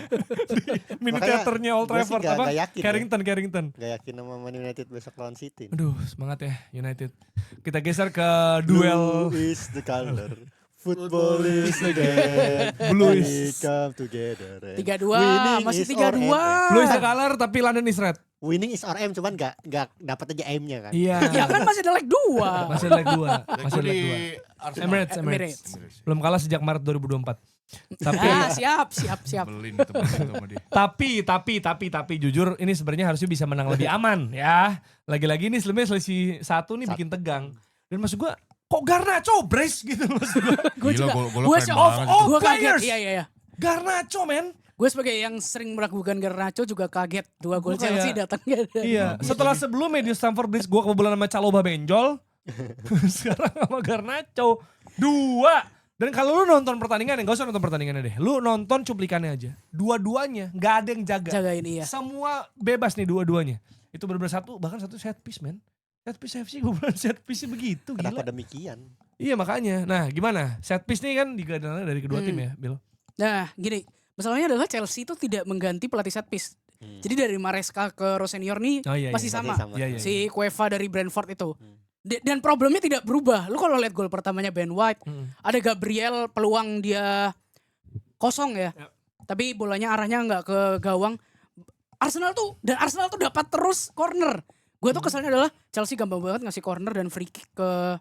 Mini Makanya theaternya Old gua sih Trafford nggak- apa? nggak yakin ya. Carrington. Gak yakin sama Man United besok lawan City. Aduh, semangat ya United. Kita geser ke duel Blue is the color. Football is the game. Blue We is- come together. 3-2 Winning masih is 3-2. our Blue is the color tapi London is red. Winning is our aim cuman gak dapat aja aimnya kan. Iya. Ya kan masih ada leg 2. Masih leg 2. Leg Masih gua leg di 2. Arsenal. Emirates. Emirates. Belum kalah sejak Maret 2024. Tapi Siap. Belin itu sama dia. tapi jujur ini sebenarnya harusnya bisa menang lebih aman ya. Lagi-lagi ini selisih 1 nih bikin tegang. Dan maksud gua kok Garnacho brace gitu maksud gua. Gue Gila, juga. gol-golnya Gue keren off banget itu. gue kaget. Players. Iya. Garnacho men. Gue sebagai yang sering meragukan Garnacho juga kaget 2 gol Gua kayak- Chelsea datang gak ada. Iya, setelah sebelumnya di Stamford Bridge gua kebobolan sama Caloba benjol. Sekarang sama Garnacho 2. Dan kalau lu nonton pertandingan, gak usah nonton pertandingannya deh. Lu nonton cuplikannya aja. Dua-duanya gak ada yang jaga. Jagain iya. Semua bebas nih dua-duanya. Itu benar-benar bahkan satu set piece men. Set piece FC gue bilang set piece begitu Kenapa gila. demikian? Iya makanya. Nah gimana? Set piece nih kan digadang dari kedua tim ya Bill. Nah gini, masalahnya adalah Chelsea itu tidak mengganti pelatih set piece. Jadi dari Maresca ke Rosenior nih Oh, iya, masih iya. sama. Iya, iya. Si Cueva dari Brentford itu. Dan problemnya tidak berubah. Lu kalau lihat gol pertamanya Ben White, ada Gabriel peluang dia kosong ya. Tapi bolanya arahnya nggak ke gawang. Arsenal tuh dapat terus corner. Gue tuh kesalnya adalah Chelsea gampang banget ngasih corner dan free kick ke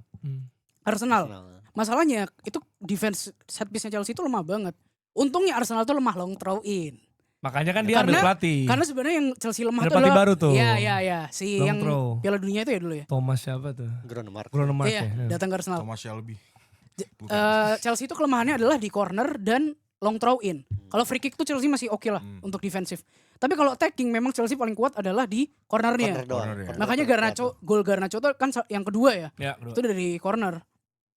Arsenal. Masalahnya itu defense set piece-nya Chelsea itu lemah banget. Untungnya Arsenal tuh lemah long throw in. Makanya kan dia ambil pelatih. Karena sebenarnya yang Chelsea lemah Ada tuh pelatih adalah baru tuh. Iya. Si Long yang throw. Piala Dunia itu ya dulu ya. Thomas siapa tuh? Gronemark. Gronemark Iya, ya. datang ke Arsenal. Thomas Shelby. Chelsea itu kelemahannya adalah di corner dan long throw in. Kalau free kick tuh Chelsea masih oke lah untuk defensif. Tapi kalau attacking memang Chelsea paling kuat adalah di cornernya. Corner doang. Corner ya. Corner Makanya doang. gol Garnacho tuh kan yang kedua ya. Ya, Itu dari corner.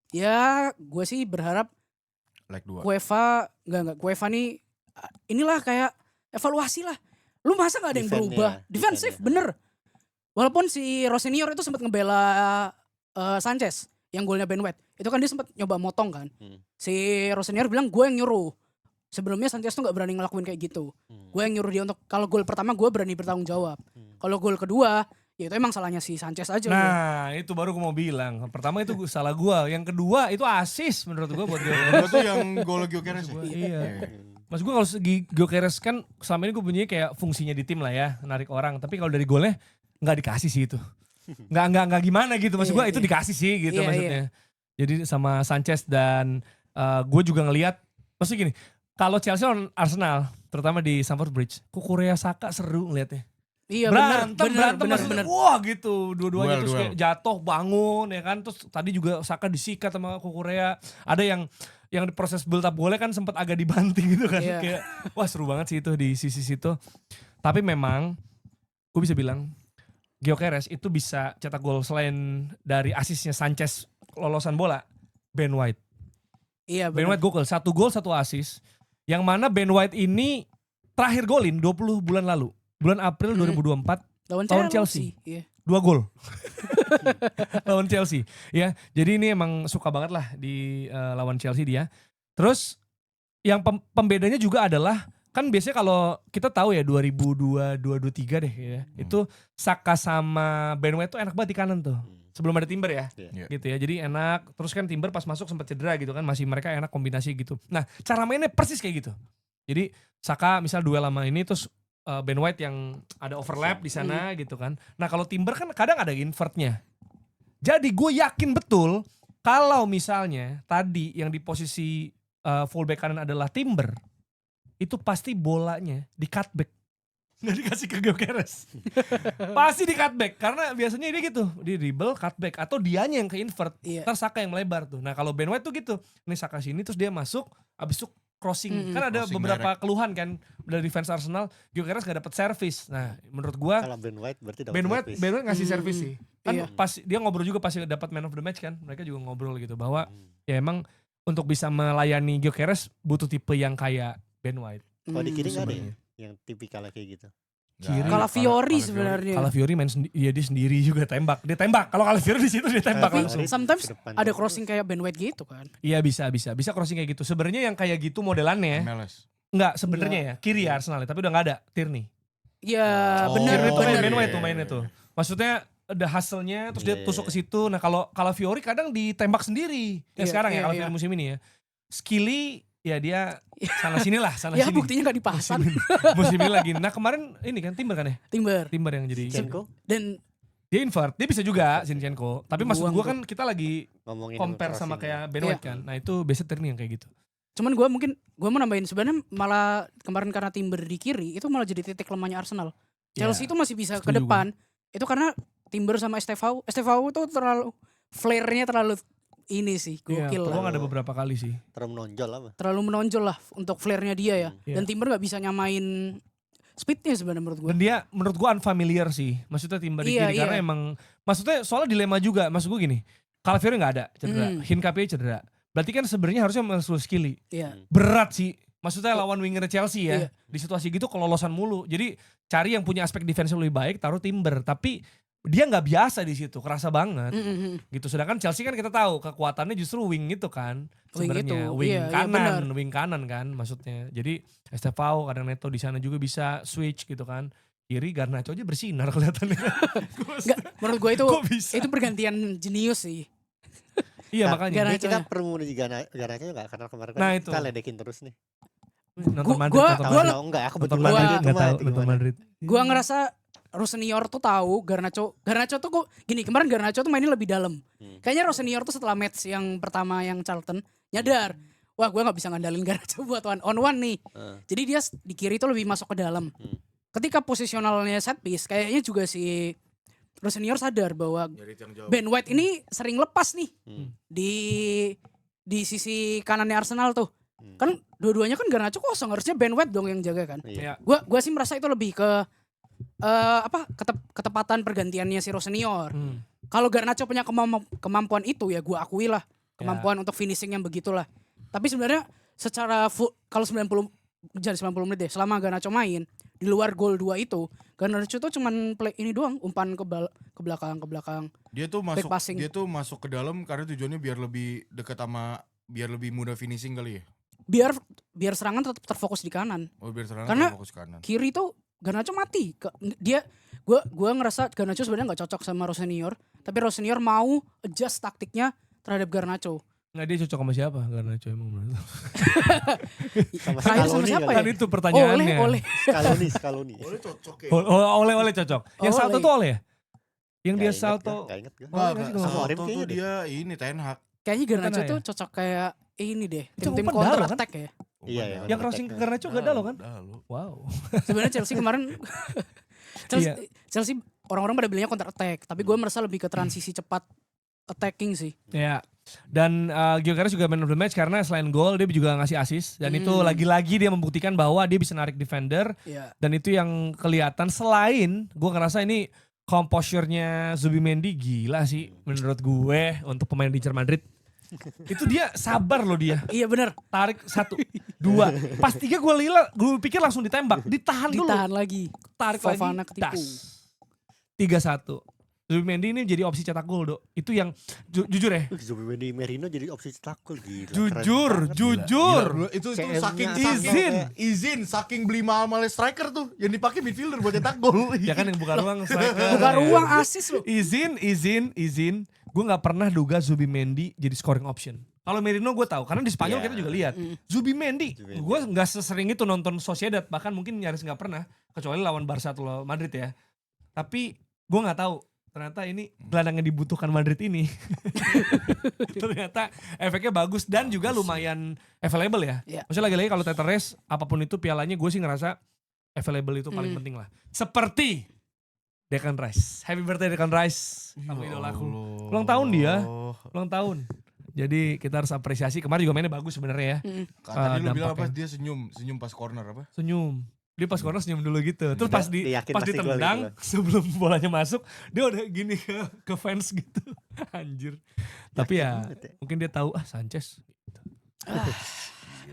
Ya, gue sih berharap Leg 2. Cueva Cueva nih inilah kayak evaluasi lah. Lu masa gak ada yang Defend-nya, berubah? Defensif defend-nya. bener. Walaupun si Rosenior itu sempat ngebela Sanchez yang golnya Ben White. Itu kan dia sempat nyoba motong kan. Si Rosenior bilang gue yang nyuruh. Sebelumnya Sanchez tuh gak berani ngelakuin kayak gitu. Gue yang nyuruh dia untuk kalau gol pertama gue berani bertanggung jawab. Kalau gol kedua, ya itu emang salahnya si Sanchez aja. Bro. Nah, itu baru gue mau bilang. Pertama itu salah gua. Yang kedua itu assist menurut gua buat Gyökeres. Kedua tuh yang gol Gyökeres ya? Iya. Mas gue kalau segi Gyökeres kan selama ini gue punya kayak fungsinya di tim lah ya, narik orang. Tapi kalau dari golnya nggak dikasih sih itu. Nggak gimana gitu. Maksud gue itu dikasih sih gitu Iya, maksudnya. Jadi sama Sanchez dan gue juga ngelihat, maksudnya gini, kalau Chelsea lawan Arsenal, terutama di Stamford Bridge, Kukurea Saka seru ngeliatnya. Iya Berantem bener. maksudnya, wah gitu, dua-duanya Duel, terus duel. kayak jatuh bangun ya kan, terus tadi juga Saka disikat sama Kukurea, ada yang di proses build up golnya kan sempat agak dibanting gitu kan, Iya. kayak wah seru banget sih itu di sisi situ. Tapi memang gue bisa bilang Gyökeres itu bisa cetak gol selain dari asisnya Sanchez lolosan bola, Ben White. Iya Ben bener. White gokil, 1 gol 1 assist, yang mana Ben White ini terakhir golin 20 bulan lalu. Bulan April 2024 lawan Chelsea. Iya. 2 gol lawan Chelsea ya. Jadi ini emang suka banget lah di lawan Chelsea dia. Terus yang pembedanya juga adalah kan biasanya kalau kita tahu ya 2022-2023 deh ya. Itu Saka sama Ben White tuh enak banget di kanan tuh. Sebelum ada Timber ya. Iya. Gitu ya. Jadi enak. Terus kan Timber pas masuk sempat cedera gitu kan, masih mereka enak kombinasi gitu. Nah, cara mainnya persis kayak gitu. Jadi Saka misal duel sama ini terus Ben White yang ada overlap di sana gitu kan. Nah kalau Timber kan kadang ada invertnya. Jadi gue yakin betul kalau misalnya tadi yang di posisi fullback kanan adalah Timber, itu pasti bolanya di cutback. Nggak dikasih ke Gyökeres. Pasti di cutback. Karena biasanya dia gitu. Di dribble cutback. Atau dianya yang ke invert. Iya. Ntar Saka yang melebar tuh. Nah kalau Ben White tuh gitu. Ini Saka sini terus dia masuk. Abis itu crossing. Kan ada Crossing beberapa keluhan kan dari fans Arsenal. Gyökeres gak dapet servis. Nah menurut gua Kalau Ben White berarti dapat Ben White servis. ngasih servis sih. Kan Iya. pas dia ngobrol juga pasti dapat man of the match kan. Mereka juga ngobrol gitu bahwa ya emang untuk bisa melayani Gyökeres butuh tipe yang kayak Ben White. Kalau di kiri nggak ada ya sebenarnya. yang tipikalnya kayak gitu. Kiri. Calafiori sebenarnya. Calafiori main dia sendiri juga tembak. Dia tembak. Kalau Calafiori di situ dia tembak Tapi langsung. sometimes Ke depan ada terus. crossing kayak Ben White gitu kan. Iya bisa crossing kayak gitu. Sebenarnya yang kayak gitu modelannya MLS. enggak sebenarnya ya. Kiri ya Arsenal, tapi udah enggak ada Tierney. Iya Oh. bener Tierney tuh main bener. Ben White tuh mainnya tuh. Maksudnya ada hustle-nya terus dia Iya, tusuk iya. ke situ. Nah, kalau Calafiori kadang ditembak sendiri. Yang Iya, sekarang ya iya, Calafiori iya. musim ini ya. Skilly ya dia sana sini lah, sana Ya sini. buktinya gak dipasang Musim ini lagi. Nah, kemarin ini kan Timber kan ya? Timber. Timber yang jadi Zinchenko Dan dia invert. Dia bisa juga Zinchenko. Tapi maksud Buang gua tuh. kan kita lagi ngomongin compare crossing sama ya. kayak Ben Iya. White kan. Nah, itu biasa Tierney yang kayak gitu. cuman gue mau nambahin sebenarnya malah kemarin karena Timber di kiri itu malah jadi titik lemahnya Arsenal. Chelsea Iya, itu masih bisa ke setuju depan. Itu karena Timber sama Estevao tuh terlalu flare-nya terlalu ini sih Iya, gokil lah. peluang ada beberapa kali sih. terus menonjol apa? Terlalu menonjol lah untuk flare-nya dia ya. Iya. Dan Timber gak bisa nyamain speednya sebenarnya menurut gue. Dan dia menurut gua unfamiliar sih. Maksudnya Timber di Iya, kiri karena iya. emang maksudnya soalnya dilema juga. Maksud gua gini, Calafiori nggak ada cedera, Hincapie cedera. Berarti kan sebenarnya harusnya masuk Skilly. Iya. Berat sih. Maksudnya lawan winger Chelsea ya. Iya. Di situasi gitu kelolosan mulu. Jadi cari yang punya aspek defense lebih baik taruh Timber. Tapi dia nggak biasa di situ, kerasa banget. Gitu. Sedangkan Chelsea kan kita tahu kekuatannya justru wing itu kan. Wing Sebenarnya itu, wing iya, iya, kanan, benar. wing kanan kan maksudnya. Jadi Estevao kadang Neto di sana juga bisa switch gitu kan. Kiri Garnacho aja bersinar kelihatannya. Enggak, menurut gue itu Kok bisa? itu pergantian jenius sih. Iya Nah, makanya. Garnacho Ini kita ya. perlu menuju Garnacho nggak? Karena kemarin kan Nah, itu. kita ledekin terus nih. Nonton Madrid, gua- nonton Tahu Madrid. tahu enggak? Aku Nonton betul Madrid Gua- nggak tahu nonton Madrid. Gue ngerasa Rosenior tuh tahu Garnacho tuh kok gini, kemarin Garnacho tuh mainnya lebih dalam. Kayaknya Rosenior tuh setelah match yang pertama yang Charlton nyadar, wah gue nggak bisa ngandalin Garnacho buat one on one nih. Jadi dia di kiri tuh lebih masuk ke dalam. Ketika posisionalnya set piece, kayaknya juga si Rosenior sadar bahwa Ben White ini sering lepas nih di sisi kanannya Arsenal tuh. Kan dua-duanya kan Garnacho kosong, harusnya Ben White dong yang jaga kan. Iya. Iya. Gua sih merasa itu lebih ke ketepatan pergantiannya si Rosenior. Kalau Garnacho punya kemampuan itu ya gua akui lah kemampuan untuk finishing yang begitulah. Tapi sebenarnya secara kalau 90 menit deh selama Garnacho main di luar gol 2 itu Garnacho tuh cuman play ini doang umpan ke belakang. Dia tuh Back masuk passing. dia tuh masuk ke dalam karena tujuannya biar lebih dekat sama biar lebih mudah finishing kali ya. Biar serangan tetap terfokus di kanan. Oh biar serangan Karena fokus kanan. Kiri tuh Garnacho mati. Dia Gue ngerasa Garnacho sebenarnya nggak cocok sama Rosenior, tapi Rosenior mau adjust taktiknya terhadap Garnacho. Nggak, dia cocok sama siapa? Garnacho emang menurut lu? Sama Terakhir sama Scaloni siapa kali. Kan itu pertanyaannya. Oleh. Scaloni. Boleh cocok ya. Oleh cocok. Yang Oleh. salto tuh Oleh ya? Yang dia Nggak inget salto. gua, nggak inget gua. Oh, Enggak, nggak sih, sama Salto Orim tuh kayaknya deh. dia ini Ten Hag. Kayaknya Garnacho Bukan tuh ya? cocok kayak ini deh, Itu tim-tim umpan counter Dalo kan? attack ya. Iya, ya. Yang crossing ke Garnacho gak Dalo kan? Dalo. Wow. Sebenarnya Chelsea kemarin Iya. Chelsea orang-orang pada bilangnya counter attack, tapi gue merasa lebih ke transisi cepat attacking sih. Ya. Dan Gyökeres juga man of the match karena selain gol dia juga ngasih assist dan itu lagi-lagi dia membuktikan bahwa dia bisa narik defender Iya. dan itu yang kelihatan selain gue ngerasa ini composure-nya Zubimendi gila sih menurut gue untuk pemain di Inter Madrid. Itu dia sabar loh dia. Iya benar, Tarik 1, 2. Pas 3 gue pikir langsung ditembak. Ditahan dulu. ditahan lagi. Tarik Fofana lagi. ketipu. Das. 3-1. Zubimendi ini jadi opsi cetak gol, Dok. Itu yang jujur ya. Zubimendi Merino jadi opsi cetak gol gila. Jujur, keren banget. jujur. Gila, itu CM-nya saking izin. saking beli mahal-mahal striker tuh yang dipakai midfielder buat cetak gol. Ya kan yang buka ruang striker. Buka ruang asis loh. Izin. Gue gak pernah duga Zubimendi jadi scoring option. Kalau Merino gue tahu karena di Spanyol Iya. kita juga lihat. Zubimendi, gue nggak sesering itu nonton Sociedad, bahkan mungkin nyaris nggak pernah kecuali lawan Barca atau lawan Madrid ya. Tapi gue nggak tahu ternyata ini gelandang yang dibutuhkan Madrid ini. Ternyata efeknya bagus dan juga lumayan available ya. Iya. Maksudnya lagi-lagi kalau Teteres apapun itu pialanya gue sih ngerasa available itu paling penting lah. Seperti Declan Rice. Happy birthday Declan Rice. Sama idolaku. Ulang tahun dia. Ulang tahun. Jadi kita harus apresiasi. Kemarin juga mainnya bagus sebenarnya ya. Tadi lu bilang apa dampaknya. dia senyum pas corner apa? Senyum. Dia pas corner senyum dulu gitu. Terus pas Dia yakin pas pasti gol ditendang gitu. sebelum bolanya masuk, dia udah gini ke fans gitu. Anjir. Tapi ya banget ya. mungkin dia tahu Sanchez. Gitu.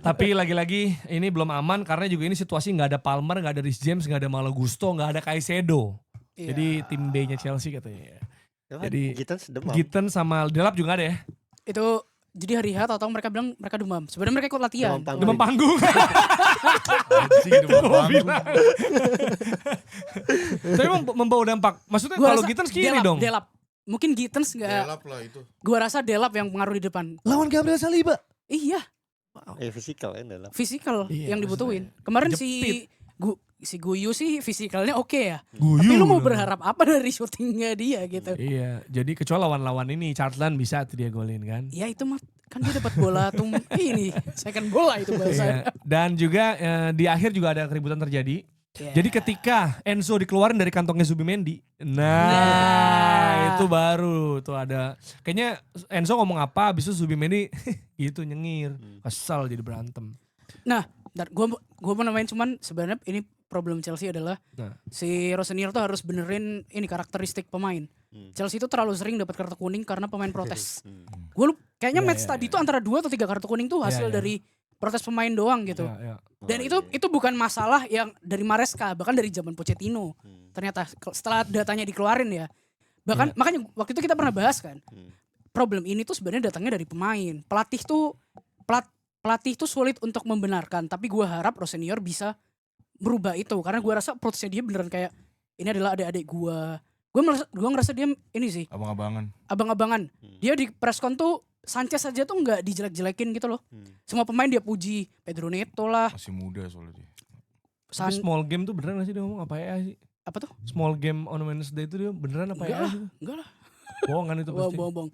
Tapi lagi-lagi ini belum aman karena juga ini situasi nggak ada Palmer, nggak ada Reece James, nggak ada Malo Gusto, nggak ada Caicedo. Iya. Jadi tim B-nya Chelsea katanya. Jadi Gittens demam. Gitten sama Delap juga ada ya. Itu jadi hari H atau mereka bilang mereka demam. Sebenarnya mereka ikut latihan. Demam panggung. Demam panggung. Anjing demam Gua panggung. bilang. Tapi membawa dampak. Maksudnya Gua kalau rasa Gittens kiri Delap, dong. Delap. Mungkin Gittens nggak. Delap lah itu. Gua rasa Delap yang pengaruh di depan. Lawan Gabriel Saliba. Iya, Fisikal kan dalam. fisikal Iya, yang dibutuhin. Kemarin jepit. si Guyu sih fisikalnya oke ya. Guyu. Tapi lu mau berharap apa dari syutingnya dia gitu? Iya, jadi kecuali lawan-lawan ini Charlton bisa tuh dia golin kan. Ya itu mah kan dia dapat bola ini second bola itu bahasa. Iya. Dan juga di akhir juga ada keributan terjadi. Iya. Jadi ketika Enzo dikeluarin dari kantongnya Zubimendi, nah itu baru tuh ada. Kayaknya Enzo ngomong apa, abis itu Zubimendi gitu nyengir, kesal jadi berantem. Nah, gue mau namain cuman sebenarnya ini problem Chelsea adalah Nah. si Rosenior tuh harus benerin ini karakteristik pemain. Chelsea itu terlalu sering dapat kartu kuning karena pemain protes. Gue kayaknya Iya, match iya, tadi tuh antara 2 atau 3 kartu kuning tuh hasil Iya, iya. dari protes pemain doang gitu. Ya, ya. Dan itu bukan masalah yang dari Maresca, bahkan dari zaman Pochettino. Ternyata setelah datanya dikeluarin ya. Bahkan makanya waktu itu kita pernah bahas kan. Problem ini tuh sebenarnya datangnya dari pemain. Pelatih tuh sulit untuk membenarkan, tapi gua harap Rosenior bisa merubah itu karena gua rasa approach-nya dia beneran kayak ini adalah adik-adik gua. Gua ngerasa dia ini sih, Abang-abangan. abang-abangan. Dia di presscon tuh Sanchez aja tuh nggak dijelek-jelekin gitu loh. Semua pemain dia puji, Pedro Neto lah, Masih muda soalnya dia. Tapi small game tuh beneran gak sih dia ngomong apa ya sih? apa tuh? Small game on Wednesday itu dia beneran apa Enggak ya? lah, Sih? enggak lah. Bohongan itu pasti. Bohong.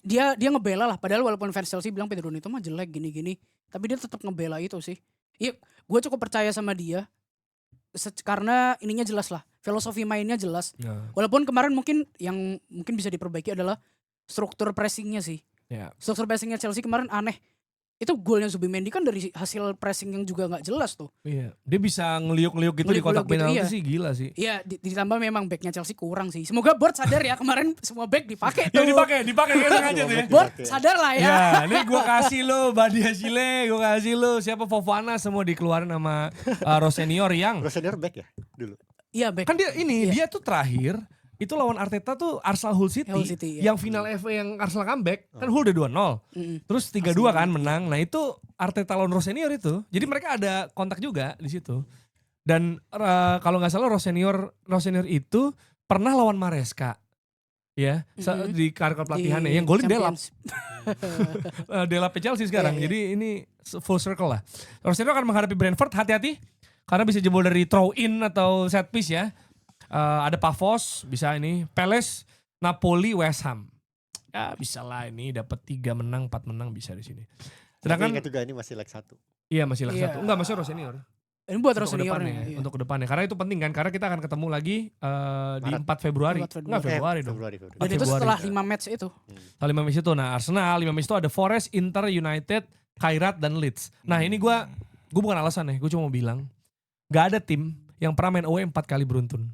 Dia ngebela lah, padahal walaupun fans Chelsea bilang Pedro Neto mah jelek gini-gini, tapi dia tetap ngebela itu sih. Iya, gue cukup percaya sama dia karena ininya jelas lah, filosofi mainnya jelas. Nah, Walaupun kemarin mungkin yang mungkin bisa diperbaiki adalah struktur pressingnya sih. ya. Struktur pressingnya Chelsea kemarin aneh. Itu golnya Zubimendi kan dari hasil pressing yang juga nggak jelas tuh. Iya, dia bisa ngeliuk-ngeliuk gitu di kotak Ngeliuk-ngeliuk gitu, penalti iya. sih gila sih. Iya, ditambah memang backnya Chelsea kurang sih. Semoga Board sadar ya kemarin semua back dipakai tuh. Ya dipakai kayak sengaja tuh ya. Board sadar lah ya. Ya, ini gue kasih lo Badia Chile, gue kasih lo siapa Fofana semua dikeluarin sama Rosenior yang Rosenior back ya dulu. Iya back. kan dia ini dia tuh terakhir itu lawan Arteta tuh Arsenal Hull City, Hull City, iya. yang final FA yang Arsenal comeback kan Hull udah 2-0. Terus 3-2 kan menang. Nah, itu Arteta lawan Rosenior itu. Jadi mereka ada kontak juga di situ. Dan kalau nggak salah Rosenior itu pernah lawan Maresca. Ya, di karir pelatihannya yang golin Delap. Delap Chelsea sekarang. Iya, iya. Jadi ini full circle lah. Rosenior akan menghadapi Brentford, hati-hati karena bisa jebol dari throw in atau set piece ya. Ada Pavos, bisa ini. Palace, Napoli, West Ham. Ya bisa lah ini dapat 3 menang, 4 menang bisa di sini. Tapi Sedangkan ingat juga ini masih leg 1. iya masih leg Iya. 1. Enggak, masih Rosenior. Ini buat Untuk Rosenior kedepannya, nih. Iya. untuk kedepannya. Karena itu penting kan, karena kita akan ketemu lagi di Maret. 4 Februari. 4 Februari. Enggak, Februari dong. Februari. Dan itu Februari. setelah 5 match itu. Setelah 5 match itu. Nah Arsenal 5 match itu ada Forest, Inter, United, Kairat, dan Leeds. Nah ini gue bukan alasan ya, gue cuma mau bilang. Gak ada tim yang pernah main away 4 kali beruntun.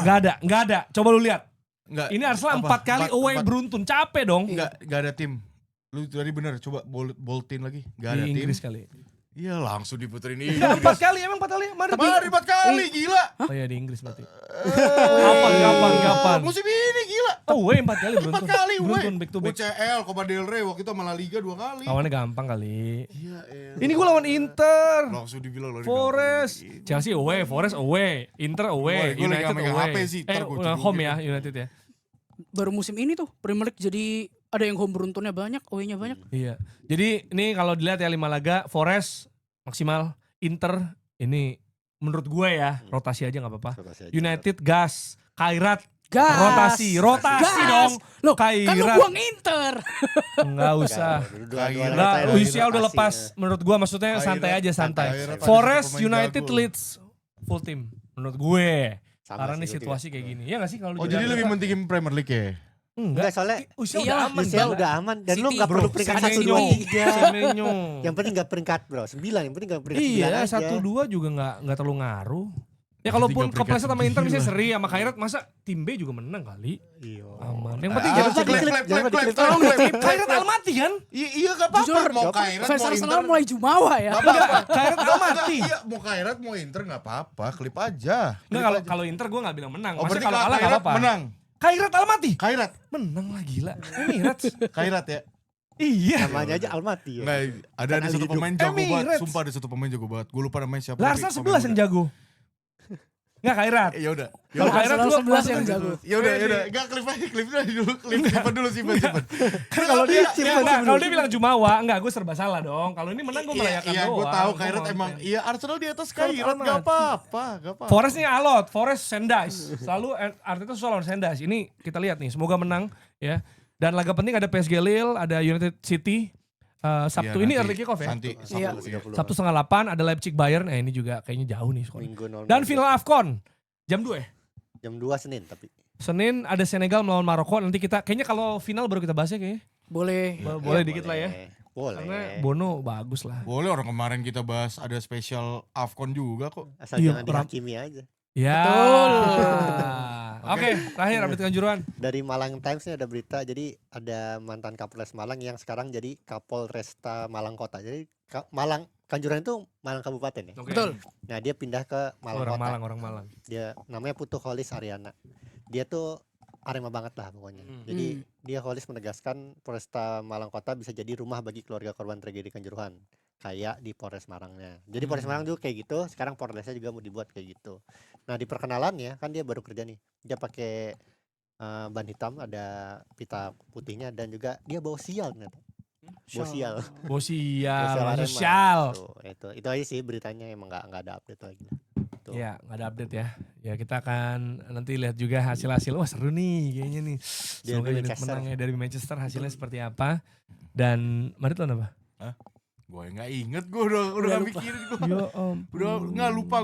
Gak ada. Coba lu lihat. Enggak. Ini Arsenal Apa? 4 kali away beruntun. Capek dong. Enggak ada tim. Lu tadi bener, coba boltin lagi. Enggak ada Di tim. Inggris kali. Iya langsung diputerin Ya, 4 Inggris. kali, emang 4 kali. Kemarin 4 kali, gila. Oh iya di Inggris berarti. Kapan? Musim ini gila. Away 4 kali beruntun. 4 kali, Beruntun back to back. UCL, Copa del Rey, waktu itu sama La Liga 2 kali. Lawannya gampang kali. Iya, Ini gue lawan Inter. langsung dibilang lawan Forest, gampang. Chelsea away, Forest away, Inter away, Gua lagi United megang away. HP sih, ntar gua cedung Home gitu. ya United ya. Baru musim ini tuh Premier League jadi ada yang home beruntunnya banyak, away-nya banyak. Iya. Jadi ini kalau dilihat ya 5 laga, Forest maksimal, Inter ini menurut gue ya rotasi aja nggak apa-apa. United gas, Kairat Gas. rotasi Gas. dong. Loh, kan lu Kairat buang Inter. nggak usah. Kairat. Nah, Kairat. usia udah lepas. Menurut gue maksudnya santai aja santai. Kairat ada Forest, satu pemain United, jago. Leeds full team menurut gue. Karena ini situasi kayak gini. Ya nggak sih kalau Oh lu jadi juga- lebih mentingin Premier League ya? Enggak, Enggak. soalnya Usia Iyalah, udah aman. usia Bang. udah aman dan lu City. gak perlu Bro, peringkat Semenyo. 1, 2, 3. Semenyo. Yang penting gak peringkat bro, 9, yang penting gak peringkat 9 Iya, aja. 1-2 juga nggak terlalu ngaruh. Ya kalaupun Tiga peringkat kepleset sama Inter misalnya gila. seri sama Kairat, masa tim B juga menang kali. Iya. Aman. Yang penting Ah, jangan klip, klip. klip, jangan diklip. Tolong diklip. Kairat Almaty kan? Iya gak apa-apa. Jujur, Mau Kairat Fans mau Arsenal Inter. mulai jumawa ya. Gak apa-apa. Kairat Almaty. Iya mau Kairat mau Inter gak apa-apa. Klip aja. Enggak, Klip aja. kalau Inter gue nggak bilang menang. Oh Masa berarti kalau kalau kalah nggak Kairat apa-apa. menang. Kairat Almaty. Kairat. Menang lah gila. Emirates. Kairat ya. Iya. Namanya aja Almaty ya. Nggak, ada Kan satu hidup. pemain jago banget. Emirates. Sumpah ada satu pemain jago banget. Gue lupa namanya siapa. Lah tapi Arsenal pemain 11 yang muda. jago. Enggak Kairat. Ya udah. Kalau Kairat Arsenal gua 11 yang masuk- jago. Ya udah. Enggak klip aja, klip dulu, simpan dulu, simpan. Kan kalau dia Simpen enggak, dulu. kalau dia bilang Jumawa, enggak gue serba salah dong. Kalau ini menang gue merayakan Iya, doang. gue tahu Gua Kairat konten. emang iya Arsenal di atas Kairat Kairat amat. gak apa-apa, gak apa. Forest nih alot, Forest Sendais. Selalu Arteta selalu lawan Sendais. Ini kita lihat nih, semoga menang ya. Dan laga penting ada PSG Lille, ada United City. Sabtu ini early kick off ya. Nanti Iya. Sabtu 7:30 ada Leipzig Bayern. Ini juga kayaknya jauh nih skornya. Minggu normal. Dan final AFCON jam 2 ya. Jam 2 Senin tapi. Senin ada Senegal melawan Maroko. Nanti kita kayaknya kalau final baru kita bahas ya kayaknya. Boleh. Boleh dikit lah ya. Boleh. Karena Bono bagus lah. boleh orang kemarin kita bahas ada spesial AFCON juga kok. Asal Iya, jangan Ram. dihakimi aja. Ya. Betul. Oke, terakhir update Kanjuruhan. Dari Malang Times ini ada berita, jadi ada mantan Kapolres Malang yang sekarang jadi Kapolresta Malang Kota. Jadi Malang Kanjuruhan itu Malang Kabupaten ya. Oke. Betul. Nah dia pindah ke Malang Orang Kota. Malang, orang Malang. Dia namanya Putu Kholis Ariana. Dia tuh Arema banget lah pokoknya. Jadi dia Kholis menegaskan Polresta Malang Kota bisa jadi rumah bagi keluarga korban tragedi Kanjuruhan. Kayak di Polres Marangnya. Jadi Polres Marang juga kayak gitu, sekarang Polresnya juga mau dibuat kayak gitu. Nah di perkenalannya kan dia baru kerja nih. Dia pakai ban hitam, ada pita putihnya dan juga dia bawa sial ternyata. Bawa sial. Bosial, Arema. sosial. Itu aja sih beritanya, emang nggak ada update lagi lah. Tuh. Ya, nggak ada update ya. Ya kita akan nanti lihat juga hasil-hasil. Wah seru nih kayaknya nih. Derby Semoga United Manchester. menang ya dari Manchester. Hasilnya seperti apa. Dan Madrid lawan apa? Gue nggak inget, gue udah nggak mikirin gue. Ya Udah nggak lupa.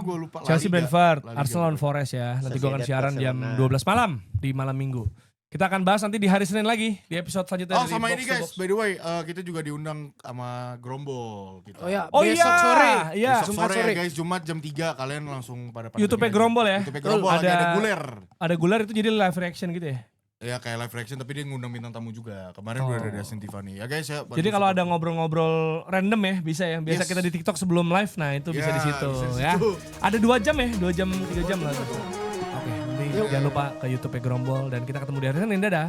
Chelsea La Liga. Brentford, La Liga. Arsenal lawan Forest ya. Nanti gue akan Sociedad siaran jam Barcelona. 12 malam di malam minggu. Kita akan bahas nanti di hari Senin lagi di episode selanjutnya. Oh dari sama Box ini to guys, Box. by the way, kita juga diundang sama Grombol gitu. Oh ya, Oh besok iya, sore. iya. Besok Jumat sore, sore. ya guys, Jumat jam 3 kalian langsung pada YouTube-nya Grombol ya. YouTube Grombol lagi Ada- ada guler. Ada Gular itu jadi live reaction gitu ya. Ya kayak live reaction tapi dia ngundang bintang tamu juga. Kemarin Oh. udah ada Dustin Tiffany. Ya guys ya. Jadi kalau ada ngobrol-ngobrol random ya bisa ya. Biasa Yes. kita di TikTok sebelum live, nah itu bisa Ya, di situ bisa di ya. situ. Ada 2 jam ya, 2 jam 3 jam lah. Oke, nanti jangan lupa ke YouTube Grombol dan kita ketemu di hari Senin. Dadah.